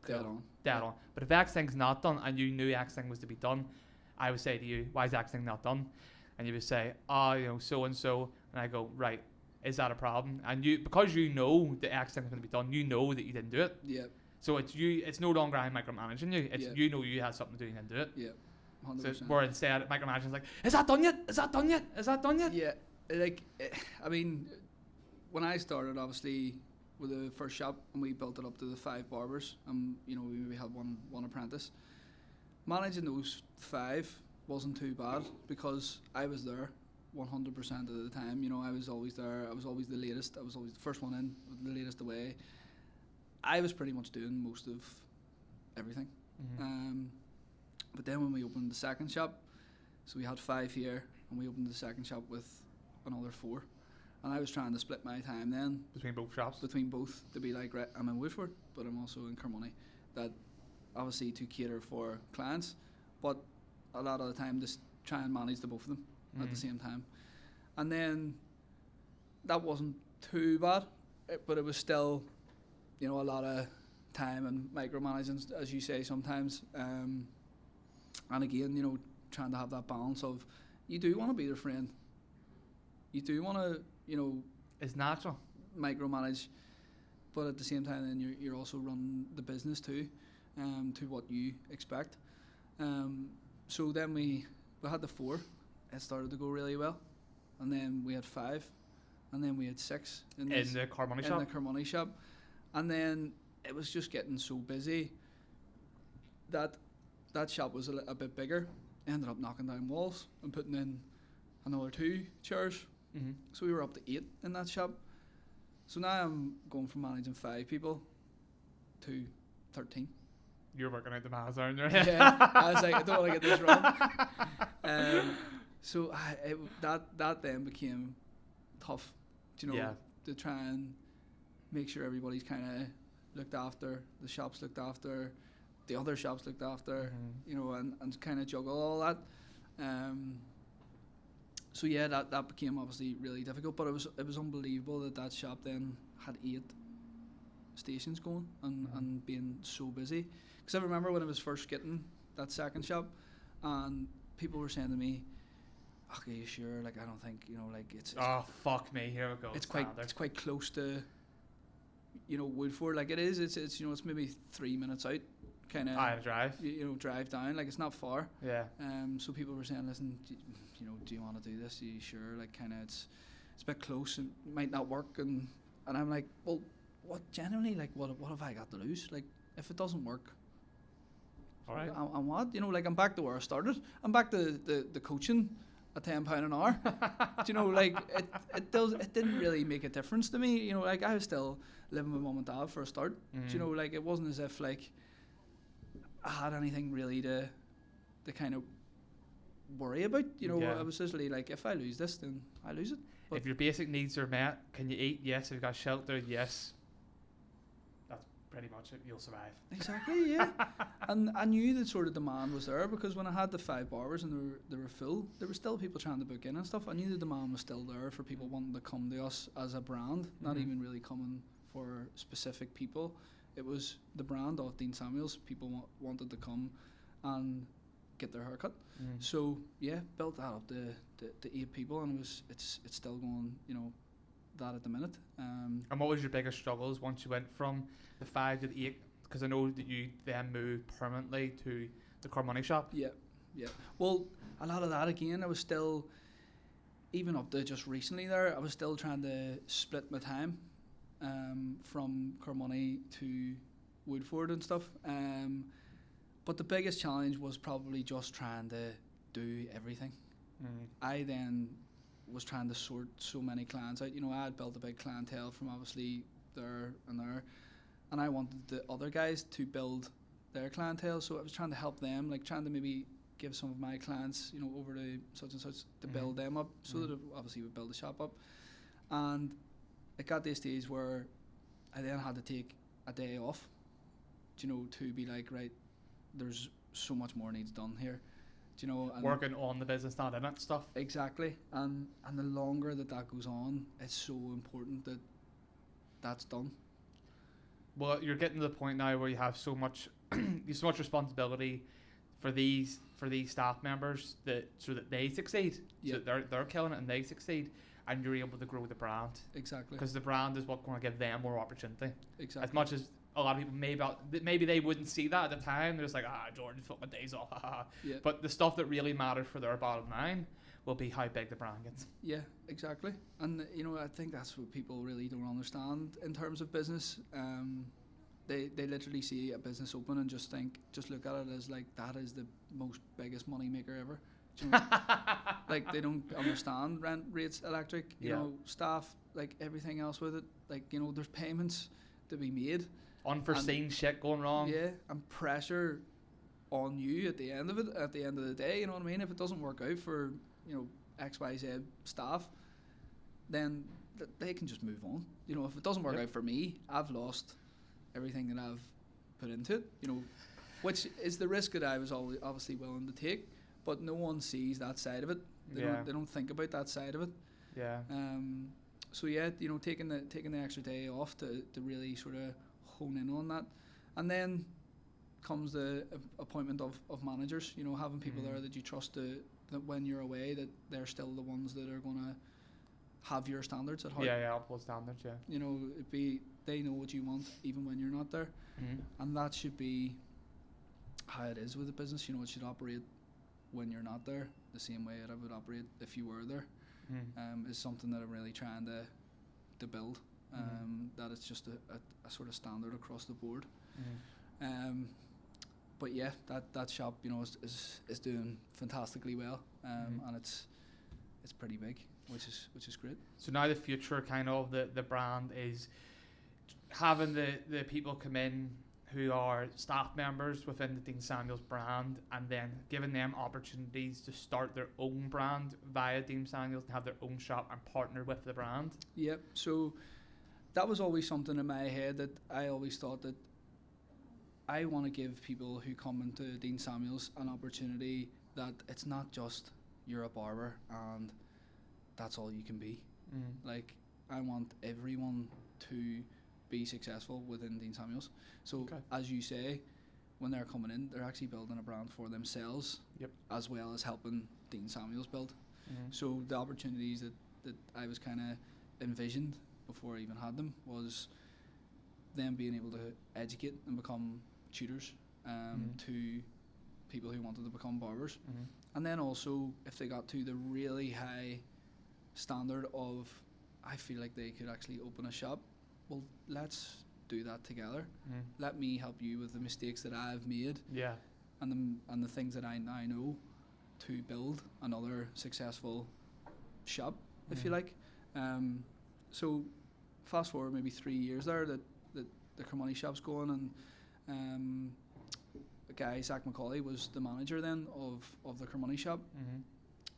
Dead on. But if X thing's not done and you knew X thing was to be done, I would say to you, why is X thing not done? And you would say, so and so. And I go, right, is that a problem? And you, because you know the X thing is going to be done, you know that you didn't do it. Yeah. So it's no longer I'm micromanaging you. It's you know you had something to do and you didn't do it. Yeah. 100%. So where instead micromanaging is like, is that done yet? Yeah. Like, I mean, when I started, obviously, with the first shop, and we built it up to the 5 barbers, and we maybe had one apprentice. Managing those 5 wasn't too bad because I was there 100% of the time. I was always there. I was always the latest. I was always the first one in, the latest away. I was pretty much doing most of everything. Mm-hmm. But then when we opened the second shop, so we had 5 here, and we opened the second shop with another 4. And I was trying to split my time then. Between both shops? Between both, to be like, right, I'm in Woodford, but I'm also in Carmoney. That obviously to cater for clients, but a lot of the time just try and manage the both of them at the same time. And then that wasn't too bad, but it was still, a lot of time and micromanaging, as you say sometimes. And again, trying to have that balance of, you do want to be their friend. You do want to, it's natural, micromanage, but at the same time, then you're also running the business too, to what you expect. So then we had the 4. It started to go really well, and then we had 5, and then we had 6 in the Carmoney shop. In the Carmoney shop, and then it was just getting so busy that shop was a bit bigger. I ended up knocking down walls and putting in another 2 chairs. Mm-hmm. So we were up to 8 in that shop. So now I'm going from managing 5 people to 13. you're working out the maths, aren't you? Yeah, I was like, I don't want to get this wrong. So that then became tough, you know, Yeah. to try and make sure everybody's kind of looked after, the shops looked after, the other shops looked after, you know, and kind of juggle all that. So yeah, that became obviously really difficult, but it was unbelievable that shop then had 8 stations going and being so busy. Because I remember when I was first getting that second shop, and people were saying to me, "Okay, you sure? Like, I don't think, you know, like it's Oh fuck me! Here we go. it's quite close to, you know, Woodford. Like it is. It's you know, it's maybe 3 minutes out, kind of. I drive. You know, drive down. Like it's not far. Yeah. So people were saying, listen, you know, do you want to do this? Are you sure? Like, kind of, it's a bit close and might not work. And I'm like, well, what genuinely? Like, what have I got to lose? Like, if it doesn't work, All right. I'm what? You know, like I'm back to where I started. I'm back to the coaching at £10 an hour. Do you know, like it didn't really make a difference to me. You know, like I was still living with mum and dad for a start. Do you know, like it wasn't as if like I had anything really to kind of worry about. You know, I was just like, if I lose this, then I lose it. But if your basic needs are met, can you eat? Yes. If you've got shelter, yes. That's pretty much it. You'll survive. Exactly, yeah. And I knew that sort of demand was there, because when I had the 5 barbers and they were full, there were still people trying to book in and stuff. I knew the demand was still there for people wanting to come to us as a brand, not even really coming for specific people. It was the brand of Dean Samuels. People wanted to come and get their haircut. So yeah, built that up to 8 people, and it's still going, you know, that at the minute. And what was your biggest struggles once you went from the 5 to the 8? Because I know that you then moved permanently to the Core Money shop. Yeah. Well, a lot of that again, I was still, even up to just recently there, I was still trying to split my time from Core Money to Woodford and stuff. But the biggest challenge was probably just trying to do everything. I then was trying to sort so many clients out. You know, I had built a big clientele from obviously there, and I wanted the other guys to build their clientele. So I was trying to help them, like trying to maybe give some of my clients, you know, over to such and such to build them up, so that it obviously would build the shop up. And it got to a stage where I then had to take a day off, you know, to be like, right, there's so much more needs done here, do you know, and working on the business, not in it stuff. Exactly. And the longer that goes on, it's so important that that's done. Well, you're getting to the point now where you have so much responsibility for these staff members, so that they succeed. So they're killing it and they succeed, and you're able to grow the brand. Exactly. Because the brand is what's going to give them more opportunity. Exactly. As much as a lot of people maybe they wouldn't see that at the time. They're just like, Jordan took my days off. Yeah. But the stuff that really matters for their bottom line will be how big the brand gets. Yeah, exactly. And you know, I think that's what people really don't understand in terms of business. They literally see a business open and just look at it as like that is the most biggest money maker ever. Do you know? Like they don't understand rent, rates, electric, you know, staff, like everything else with it. Like, you know, there's payments to be made. Unforeseen shit going wrong. Yeah, and pressure on you at the end of it, at the end of the day, you know what I mean? If it doesn't work out for, you know, XYZ staff, then they can just move on. You know, if it doesn't work out for me, I've lost everything that I've put into it, you know, which is the risk that I was always obviously willing to take, but no one sees that side of it. They don't think about that side of it. Yeah. So yeah, you know, taking the extra day off to really sort of hone in on that, and then comes the appointment of managers. You know, having people there that you trust that when you're away, that they're still the ones that are gonna have your standards at heart. Yeah, uphold standards. Yeah. You know, they know what you want even when you're not there, and that should be how it is with a business. You know, it should operate when you're not there the same way it would operate if you were there. Is something that I'm really trying to build. That it's just a sort of standard across the board. But yeah, that shop, you know, is doing fantastically well, and it's pretty big, which is great. So now the future kind of the brand is having the people come in who are staff members within the Dean Samuels brand, and then giving them opportunities to start their own brand via Dean Samuels and have their own shop and partner with the brand. Yep. So that was always something in my head, that I always thought that I want to give people who come into Dean Samuels an opportunity that it's not just you're a barber and that's all you can be. Like, I want everyone to be successful within Dean Samuels. So as you say, when they're coming in, they're actually building a brand for themselves, as well as helping Dean Samuels build. So the opportunities that I was kind of envisioned before I even had them was them being able to educate and become tutors to people who wanted to become barbers. And then also, if they got to the really high standard of, I feel like they could actually open a shop, well, let's do that together. Let me help you with the mistakes that I've made, and the things that I now know to build another successful shop, if you like. So fast forward maybe 3 years there, that the Kermoney shop's going, and the guy Zach McCauley was the manager then of the Kermoney shop,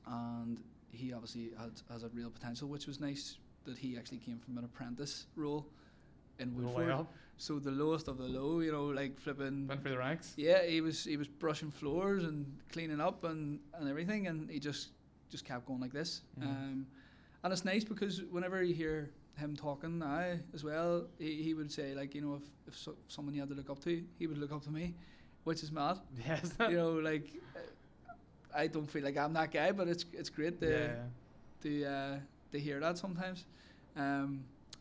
and he obviously has a real potential, which was nice that he actually came from an apprentice role in Woodford. So the lowest of the low, you know, like flipping. Went for the ranks. Yeah, he was brushing floors and cleaning up and everything, and he just kept going like this. And it's nice because whenever you hear him talking now as well, he would say, like, you know, if someone you had to look up to, he would look up to me, which is mad. Yes. You know, like, I don't feel like I'm that guy, but it's great to hear that sometimes.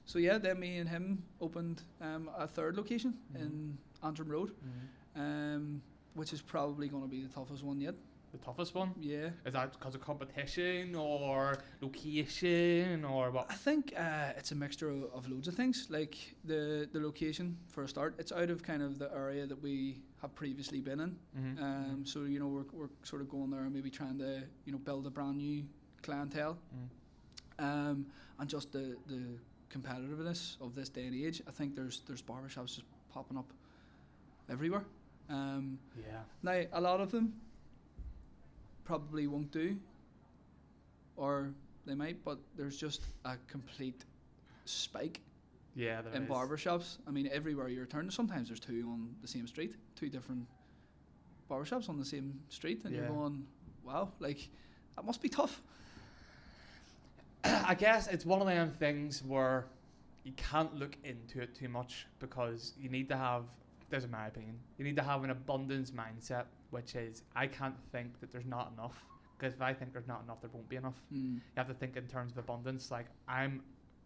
So yeah, then me and him opened a third location in Antrim Road, which is probably going to be the toughest one yet. The toughest one? Yeah. Is that because of competition or location or what? I think it's a mixture of loads of things. Like the location, for a start, it's out of kind of the area that we have previously been in. So, you know, we're sort of going there and maybe trying to, you know, build a brand new clientele. And just the competitiveness of this day and age, I think there's barbershops just popping up everywhere. Now, a lot of them probably won't do, or they might, but there's just a complete spike in barbershops. I mean, everywhere you turn, sometimes there's two on the same street, two different barbershops on the same street, and you're going, wow, like, that must be tough. I guess it's one of them things where you can't look into it too much, because you need to have, this is my opinion, you need to have an abundance mindset, which is, I can't think that there's not enough, because if I think there's not enough, there won't be enough. You have to think in terms of abundance. Like,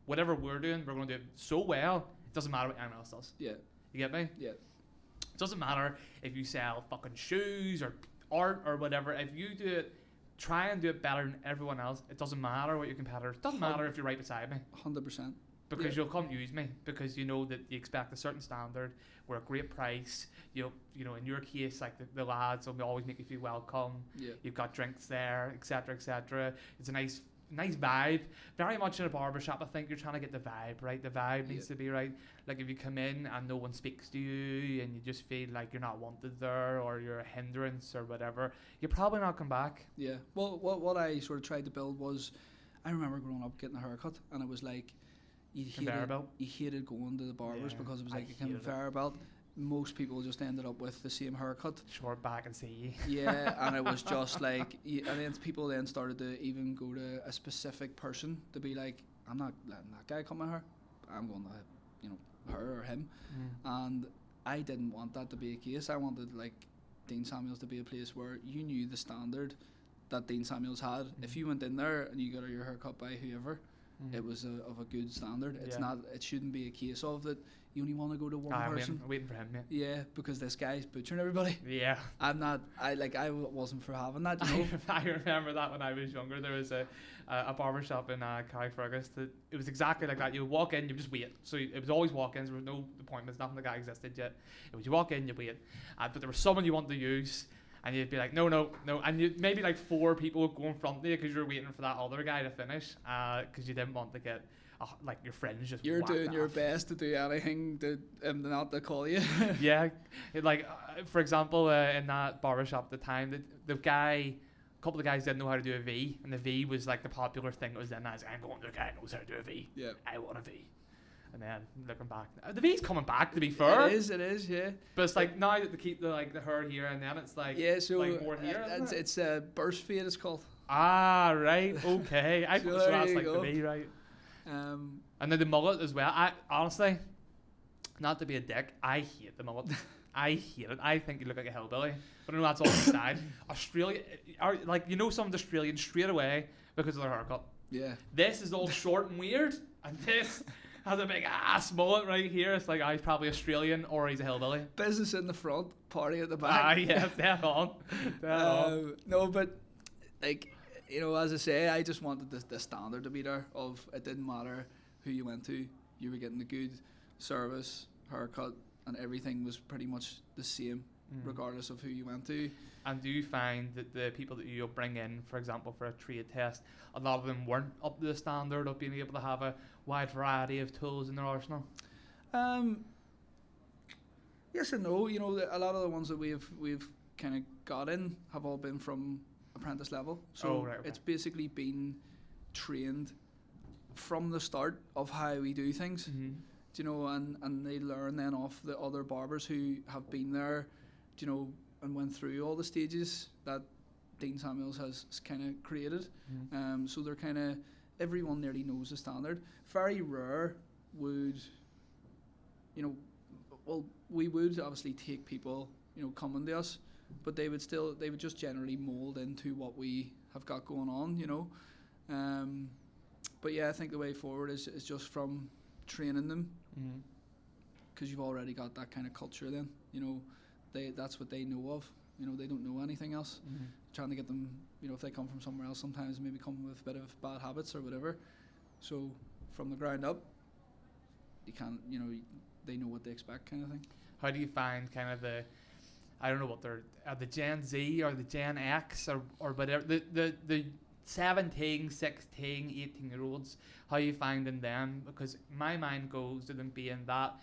whatever we're doing, we're going to do it so well, it doesn't matter what anyone else does. Yeah. You get me? Yeah. It doesn't matter if you sell fucking shoes or art or whatever. If you do it, try and do it better than everyone else. It doesn't matter what your competitors. It doesn't matter if you're right beside me. 100%. Because you'll come use me, because you know that you expect a certain standard. We're a great price. You know, in your case, like the lads will always make you feel welcome. Yeah. You've got drinks there, etc., etc. It's a nice vibe. Very much in a barbershop, I think you're trying to get the vibe right. The vibe needs to be right. Like, if you come in and no one speaks to you and you just feel like you're not wanted there, or you're a hindrance or whatever, you're probably not come back. Yeah. Well, what I sort of tried to build was, I remember growing up getting a haircut, and it was like, you hated going to the barbers because it was like a conveyor belt. Most people just ended up with the same haircut, short back and see. Yeah, and it was just like, and then people then started to even go to a specific person to be like, I'm not letting that guy come in here, I'm going to, you know, her or him. And I didn't want that to be a case. I wanted, like, Dean Samuels to be a place where you knew the standard that Dean Samuels had. If you went in there and you got your haircut by whoever, it was of a good standard. It's not. It shouldn't be a case of that you only want to go to one person. I'm waiting for him. Yeah, because this guy's butchering everybody. Yeah. I'm not. I wasn't for having that. You know? I remember that when I was younger. There was a barbershop in Carrickfergus that it was exactly like that. You would walk in, you just wait. So it was always walk-ins. There was no appointments. Nothing like that existed yet. It was you walk in, you wait. But there was someone you wanted to use, and you'd be like, no, and you maybe like 4 people would go in front of you because you're waiting for that other guy to finish, because you didn't want to get like your friends just. You're doing off. your best to do anything to not to call you. Yeah, like for example, in that barbershop at the time, the guy. A couple of guys didn't know how to do a V, and the V was like the popular thing that was then. I was like, I'm going to a guy who knows how to do a V. Yeah. I want a V. And then looking back, the V's coming back, to be fair. It is, yeah. But it's like now that they keep the hair here, and then it's like, yeah, so like more here. It's a burst fade, it's called. Ah, right, okay. So so that's you like go. the V, right? And then the mullet as well. I honestly, not to be a dick, I hate the mullet. I hate it. I think you look like a hillbilly. But I know that's all aside. Australia, someone's Australian straight away because of their haircut. Yeah. This is all short and weird, and this has a big ass mullet right here. It's like, he's probably Australian or he's a hillbilly. Business in the front, party at the back. Ah, yeah, dead on. No, but like, as I say, I just wanted the standard to be there of it didn't matter who you went to, you were getting a good service, haircut, and everything was pretty much the same, regardless of who you went to. And do you find that the people that you bring in, for example, for a trade test, a lot of them weren't up to the standard of being able to have a wide variety of tools in their arsenal? Yes and no. A lot of the ones that we've kind of got in have all been from apprentice level. So right, okay. It's basically been trained from the start of how we do things. Mm-hmm. And they learn then off the other barbers who have been there, and went through all the stages that Dean Samuels has kind of created. Mm-hmm. So they're kind of, everyone nearly knows the standard. Very rare would, we would obviously take people, coming to us, but they would just generally mould into what we have got going on, But yeah, I think the way forward is just from training them, because you've already got that kind of culture then, that's what they know of, they don't know anything else. Trying to get them, if they come from somewhere else, sometimes maybe come with a bit of bad habits or whatever, so from the ground up you can't, they know what they expect, kind of thing. How do you find kind of I don't know what they're, the Gen Z or the Gen X or whatever, the 17, 16, 18-year-olds, how you finding them? Because my mind goes to them being that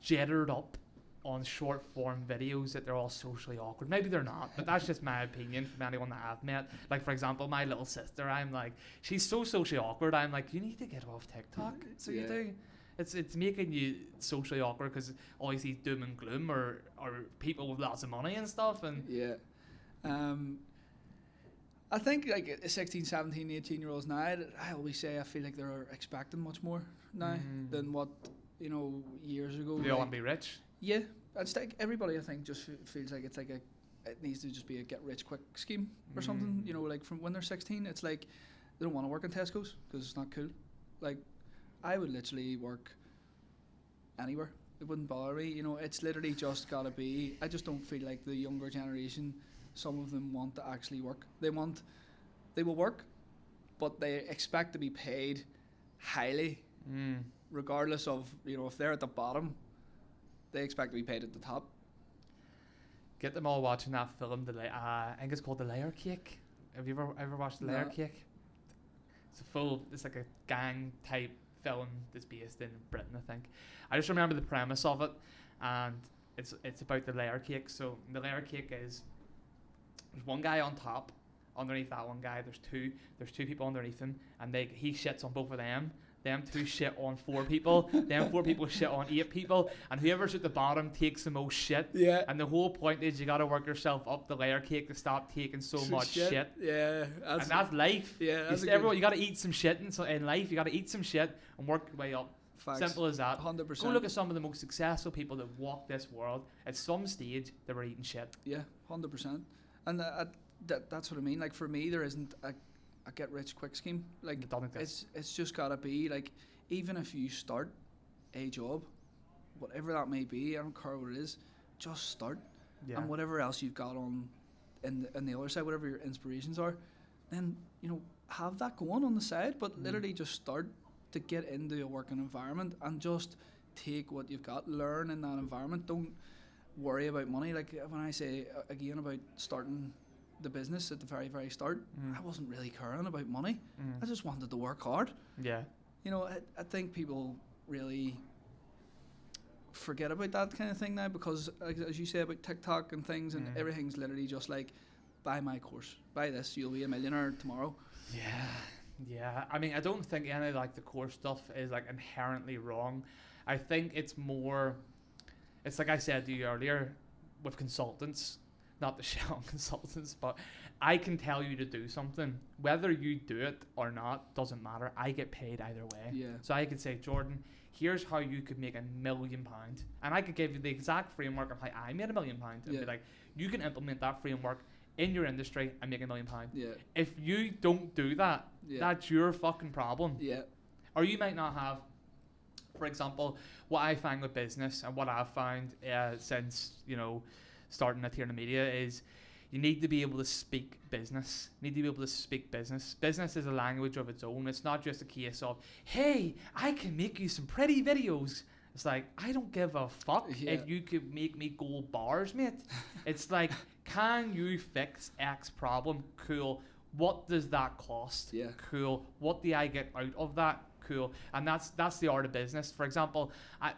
jettered up on short form videos that they're all socially awkward. Maybe they're not, but that's just my opinion from anyone that I've met. Like, for example, my little sister, I'm like, she's so socially awkward, I'm like, you need to get off TikTok. So you do. It's making you socially awkward because all you see is doom and gloom or people with lots of money and stuff. And I think like 16, 17, 18-year-olds now, I always say I feel like they're expecting much more now than what, years ago. They all want to be rich. Yeah, it's like everybody I think just feels like it's like it needs to just be a get rich quick scheme or something. Like from when they're 16, it's like they don't want to work in Tesco's because it's not cool. Like I would literally work anywhere. It wouldn't bother me. It's literally just gotta be. I just don't feel like the younger generation, some of them want to actually work. They will work, but they expect to be paid highly, regardless of, if they're at the bottom, they expect to be paid at the top. Get them all watching that film, I think it's called The Layer Cake. Have you ever watched The Layer Cake? It's like a gang type film that's based in Britain, I think. I just remember the premise of it, and it's about the layer cake. So the layer cake is, there's one guy on top, underneath that one guy there's two people underneath him, and he shits on both of them. Them two shit on 4 people. Them 4 people shit on 8 people. And whoever's at the bottom takes the most shit. Yeah. And the whole point is you got to work yourself up the layer cake to stop taking so much shit. Yeah. That's life. Yeah. You got to eat some shit in life. You got to eat some shit and work your way up. Facts. Simple as that. 100%. Go look at some of the most successful people that walk this world. At some stage, they were eating shit. Yeah, 100%. And that's what I mean. Like for me, there isn't a get rich quick scheme. Like it's just gotta be like, even if you start a job, whatever that may be, I don't care what it is, just start. Yeah. And whatever else you've got on in the other side, whatever your inspirations are, then have that going on the side, but literally just start to get into a working environment and just take what you've got, learn in that environment. worry about money. Like when I say again about starting the business at the very, very start, I wasn't really caring about money. I just wanted to work hard. Yeah. You know, I think people really forget about that kind of thing now because, as you say about TikTok and things, and everything's literally just like, buy my course, buy this, you'll be a millionaire tomorrow. Yeah. I mean, I don't think any of like the course stuff is like inherently wrong. I think it's more, it's like I said to you earlier with consultants, not to shit on consultants, but I can tell you to do something, whether you do it or not, doesn't matter. I get paid either way. Yeah. So I could say, Jordan, here's how you could make £1 million. And I could give you the exact framework of how I made £1 million and be like, you can implement that framework in your industry and make £1 million. Yeah. If you don't do that, that's your fucking problem. Yeah. Or you might not have, for example, what I find with business and what I've found since, you know, starting at here in the media is you need to be able to speak business. You need to be able to speak business. Business is a language of its own. It's not just a case of, hey, I can make you some pretty videos. It's like, I don't give a fuck if you could make me gold bars, mate. It's like, can you fix X problem? Cool. What does that cost? Yeah. Cool. What do I get out of that? Cool. And that's the art of business. For example,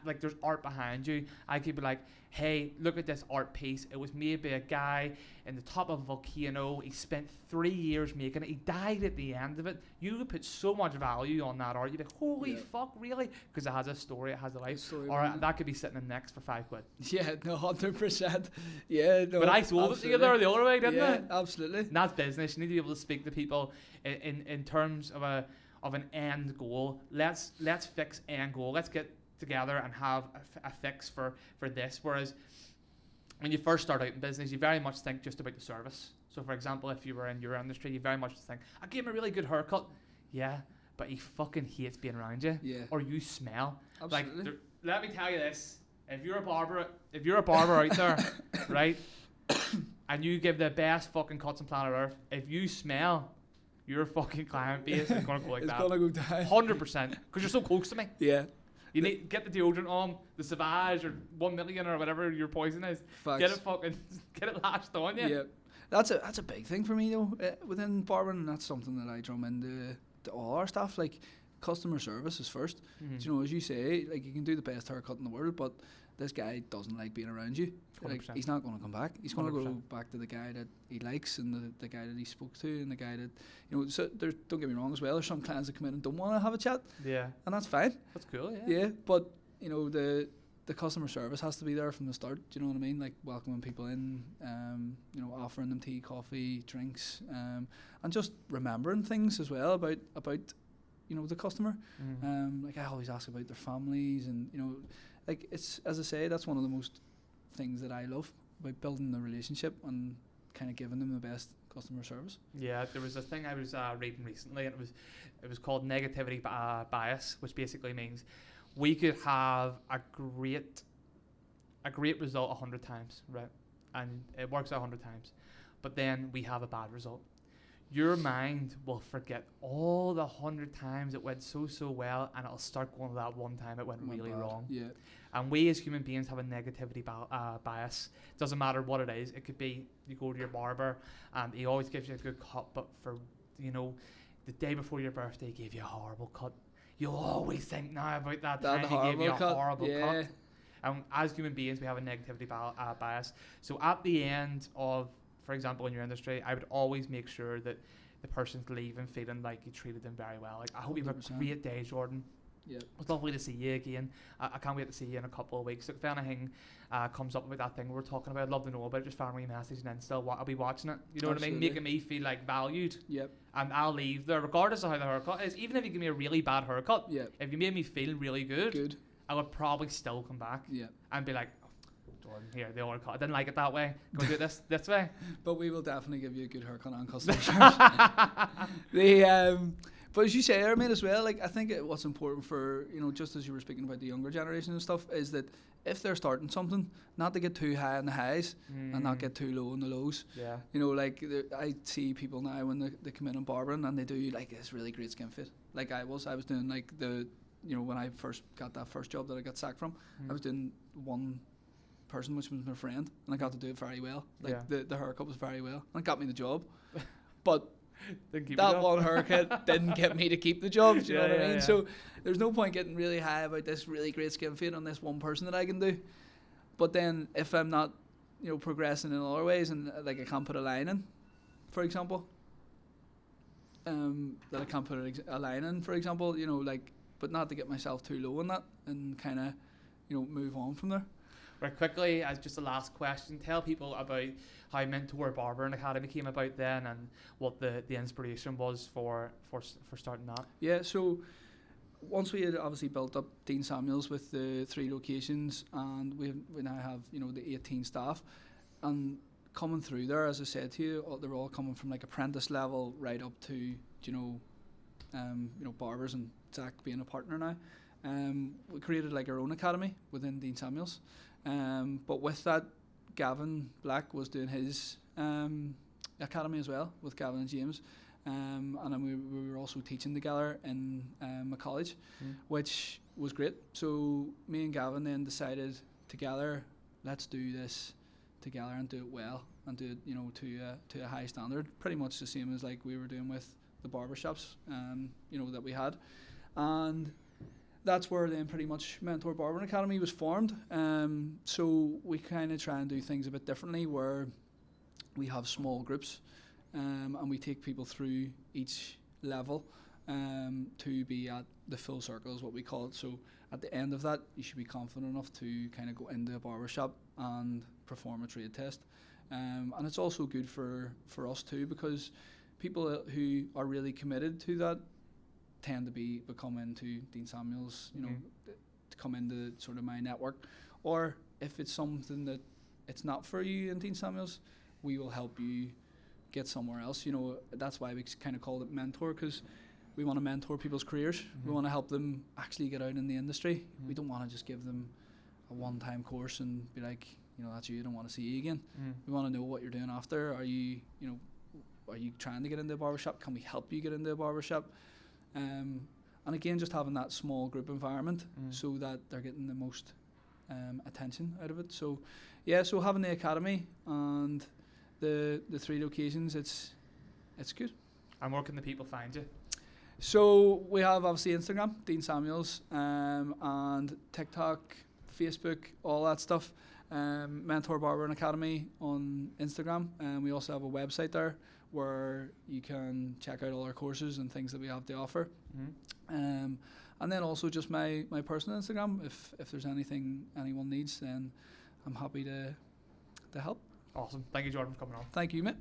like there's art behind you. I could be like, hey, look at this art piece. It was made by a guy in the top of a volcano. He spent 3 years making it. He died at the end of it. You would put so much value on that art. You'd be like, holy fuck, really? Because it has a story, it has a life. Or that could be sitting in next for £5. Yeah, no, 100%. Yeah, no. But I sold it to you there the other way, didn't I? Yeah, absolutely. And that's business. You need to be able to speak to people in terms of an end goal. Let's fix end goal. Let's get together and have a fix for this. Whereas when you first start out in business, you very much think just about the service. So for example, if you were in your industry, you very much think, I gave him a really good haircut. Yeah, but he fucking hates being around you. Yeah. Or you smell. Absolutely. Like, let me tell you this. If you're a barber out there, right, and you give the best fucking cuts on planet Earth, if you smell, your fucking client base is going to go like that. It's going to go down. 100%. Because you're so close to me. Yeah. You need get the deodorant on, the Savage or 1 million or whatever your poison is. Facts. Get it lashed on you. Yeah. That's a big thing for me though within barbering, and that's something that I drum into to all our staff. Like, customer service is first. Mm-hmm. You know, as you say, like, you can do the best haircut in the world, but this guy doesn't like being around you. 100%. Like, he's not going to come back. He's going to 100%. go back to the guy that he likes and the guy that he spoke to and the guy that, you know, so there's, don't get me wrong as well, there's some clients that come in and don't want to have a chat. Yeah. And that's fine. That's cool, yeah. Yeah, but, you know, the customer service has to be there from the start. Do you know what I mean? Like, welcoming people in, you know, offering them tea, coffee, drinks, and just remembering things as well about you know, the customer. Like, I always ask about their families, and, you know, like, it's, as I say, that's one of the most things that I love about building the relationship and kind of giving them the best customer service. Yeah, there was a thing I was reading recently, and it was called negativity bias, which basically means we could have a great result 100 times, right? And it works out 100 times, but then we have a bad result. Your mind will forget all the 100 times it went so well, and it'll start going to that one time it went really wrong. Yeah. And we as human beings have a negativity bias. It doesn't matter what it is. It could be you go to your barber and he always gives you a good cut, but for, you know, the day before your birthday he gave you a horrible cut. You'll always think now about that time he gave you a horrible cut. And as human beings, we have a negativity bias. So at the end of, for example, in your industry, I would always make sure that the person's leaving feeling like you treated them very well. Like, I hope you have a great day, Jordan. Yeah. It's lovely to see you again. I can't wait to see you in a couple of weeks. If anything comes up about that thing we're talking about, I'd love to know about it. Just fire me a message and then still I'll be watching it. You know what I mean? Making me feel like valued. Yep. And I'll leave there, regardless of how the haircut is. Even if you give me a really bad haircut, if you made me feel really good, I would probably still come back and be like, Jordan, here, the other cut. I didn't like it that way. Can we do it this way? But we will definitely give you a good haircut on customer service. But as you say, Ermin, as well, like, I think what's important for, you know, just as you were speaking about the younger generation and stuff, is that if they're starting something, not to get too high on the highs and not get too low on the lows. Yeah. You know, like, I see people now when they come in barbering and they do, like, this really great skin fit. Like I was doing, like, you know, when I first got that first job that I got sacked from, I was doing one person, which was my friend, and I got to do it very well. Like Yeah. the haircut was very well, and it got me the job. But Didn't keep it that up. one haircut didn't get me to keep the job. Do you know what I mean? Yeah. So there's no point getting really high about this really great skin fade on this one person that I can do. But then if I'm not, progressing in other ways, and like I can't put a line in, for example, that I can't put a line in, for example, but not to get myself too low on that, and kind of, move on from there. Right, quickly, as just a last question, tell people about how Mentor Barber Academy came about then, and what the inspiration was for starting that. Yeah, so once we had obviously built up Dean Samuels with the 3 locations, and we now have the 18 staff, and coming through there, as I said to you, they're all coming from like apprentice level right up to barbers, and Zach being a partner now. We created like our own academy within Dean Samuels, but with that, Gavin Black was doing his academy as well with Gavin and James, and then we were also teaching together in a college, which was great. So me and Gavin then decided together, let's do this together and do it well, and do it to a high standard, pretty much the same as like we were doing with the barbershops that we had. And that's where then pretty much Mentor Barber Academy was formed. So we kind of try and do things a bit differently, where we have small groups, and we take people through each level to be at the full circle, is what we call it. So at the end of that, you should be confident enough to kind of go into a barbershop and perform a trade test. And it's also good for us too, because people who are really committed to that tend to become into Dean Samuels, to come into sort of my network. Or if it's something that it's not for you in Dean Samuels, we will help you get somewhere else. That's why we kind of called it Mentor, because we want to mentor people's careers. We want to help them actually get out in the industry. We don't want to just give them a one-time course and be like, that's you, I don't want to see you again. We want to know what you're doing after. Are you trying to get into a barbershop? Can we help you get into a barbershop? And again, just having that small group environment so that they're getting the most attention out of it. So so having the academy and the 3 locations, it's good. And where can the people find you? So we have obviously Instagram, Dean Samuels, and TikTok, Facebook, all that stuff. Mentor Barber Academy on Instagram, and we also have a website there where you can check out all our courses and things that we have to offer. And then also just my personal Instagram. If there's anything anyone needs, then I'm happy to help. Awesome. Thank you, Jordan, for coming on. Thank you, mate.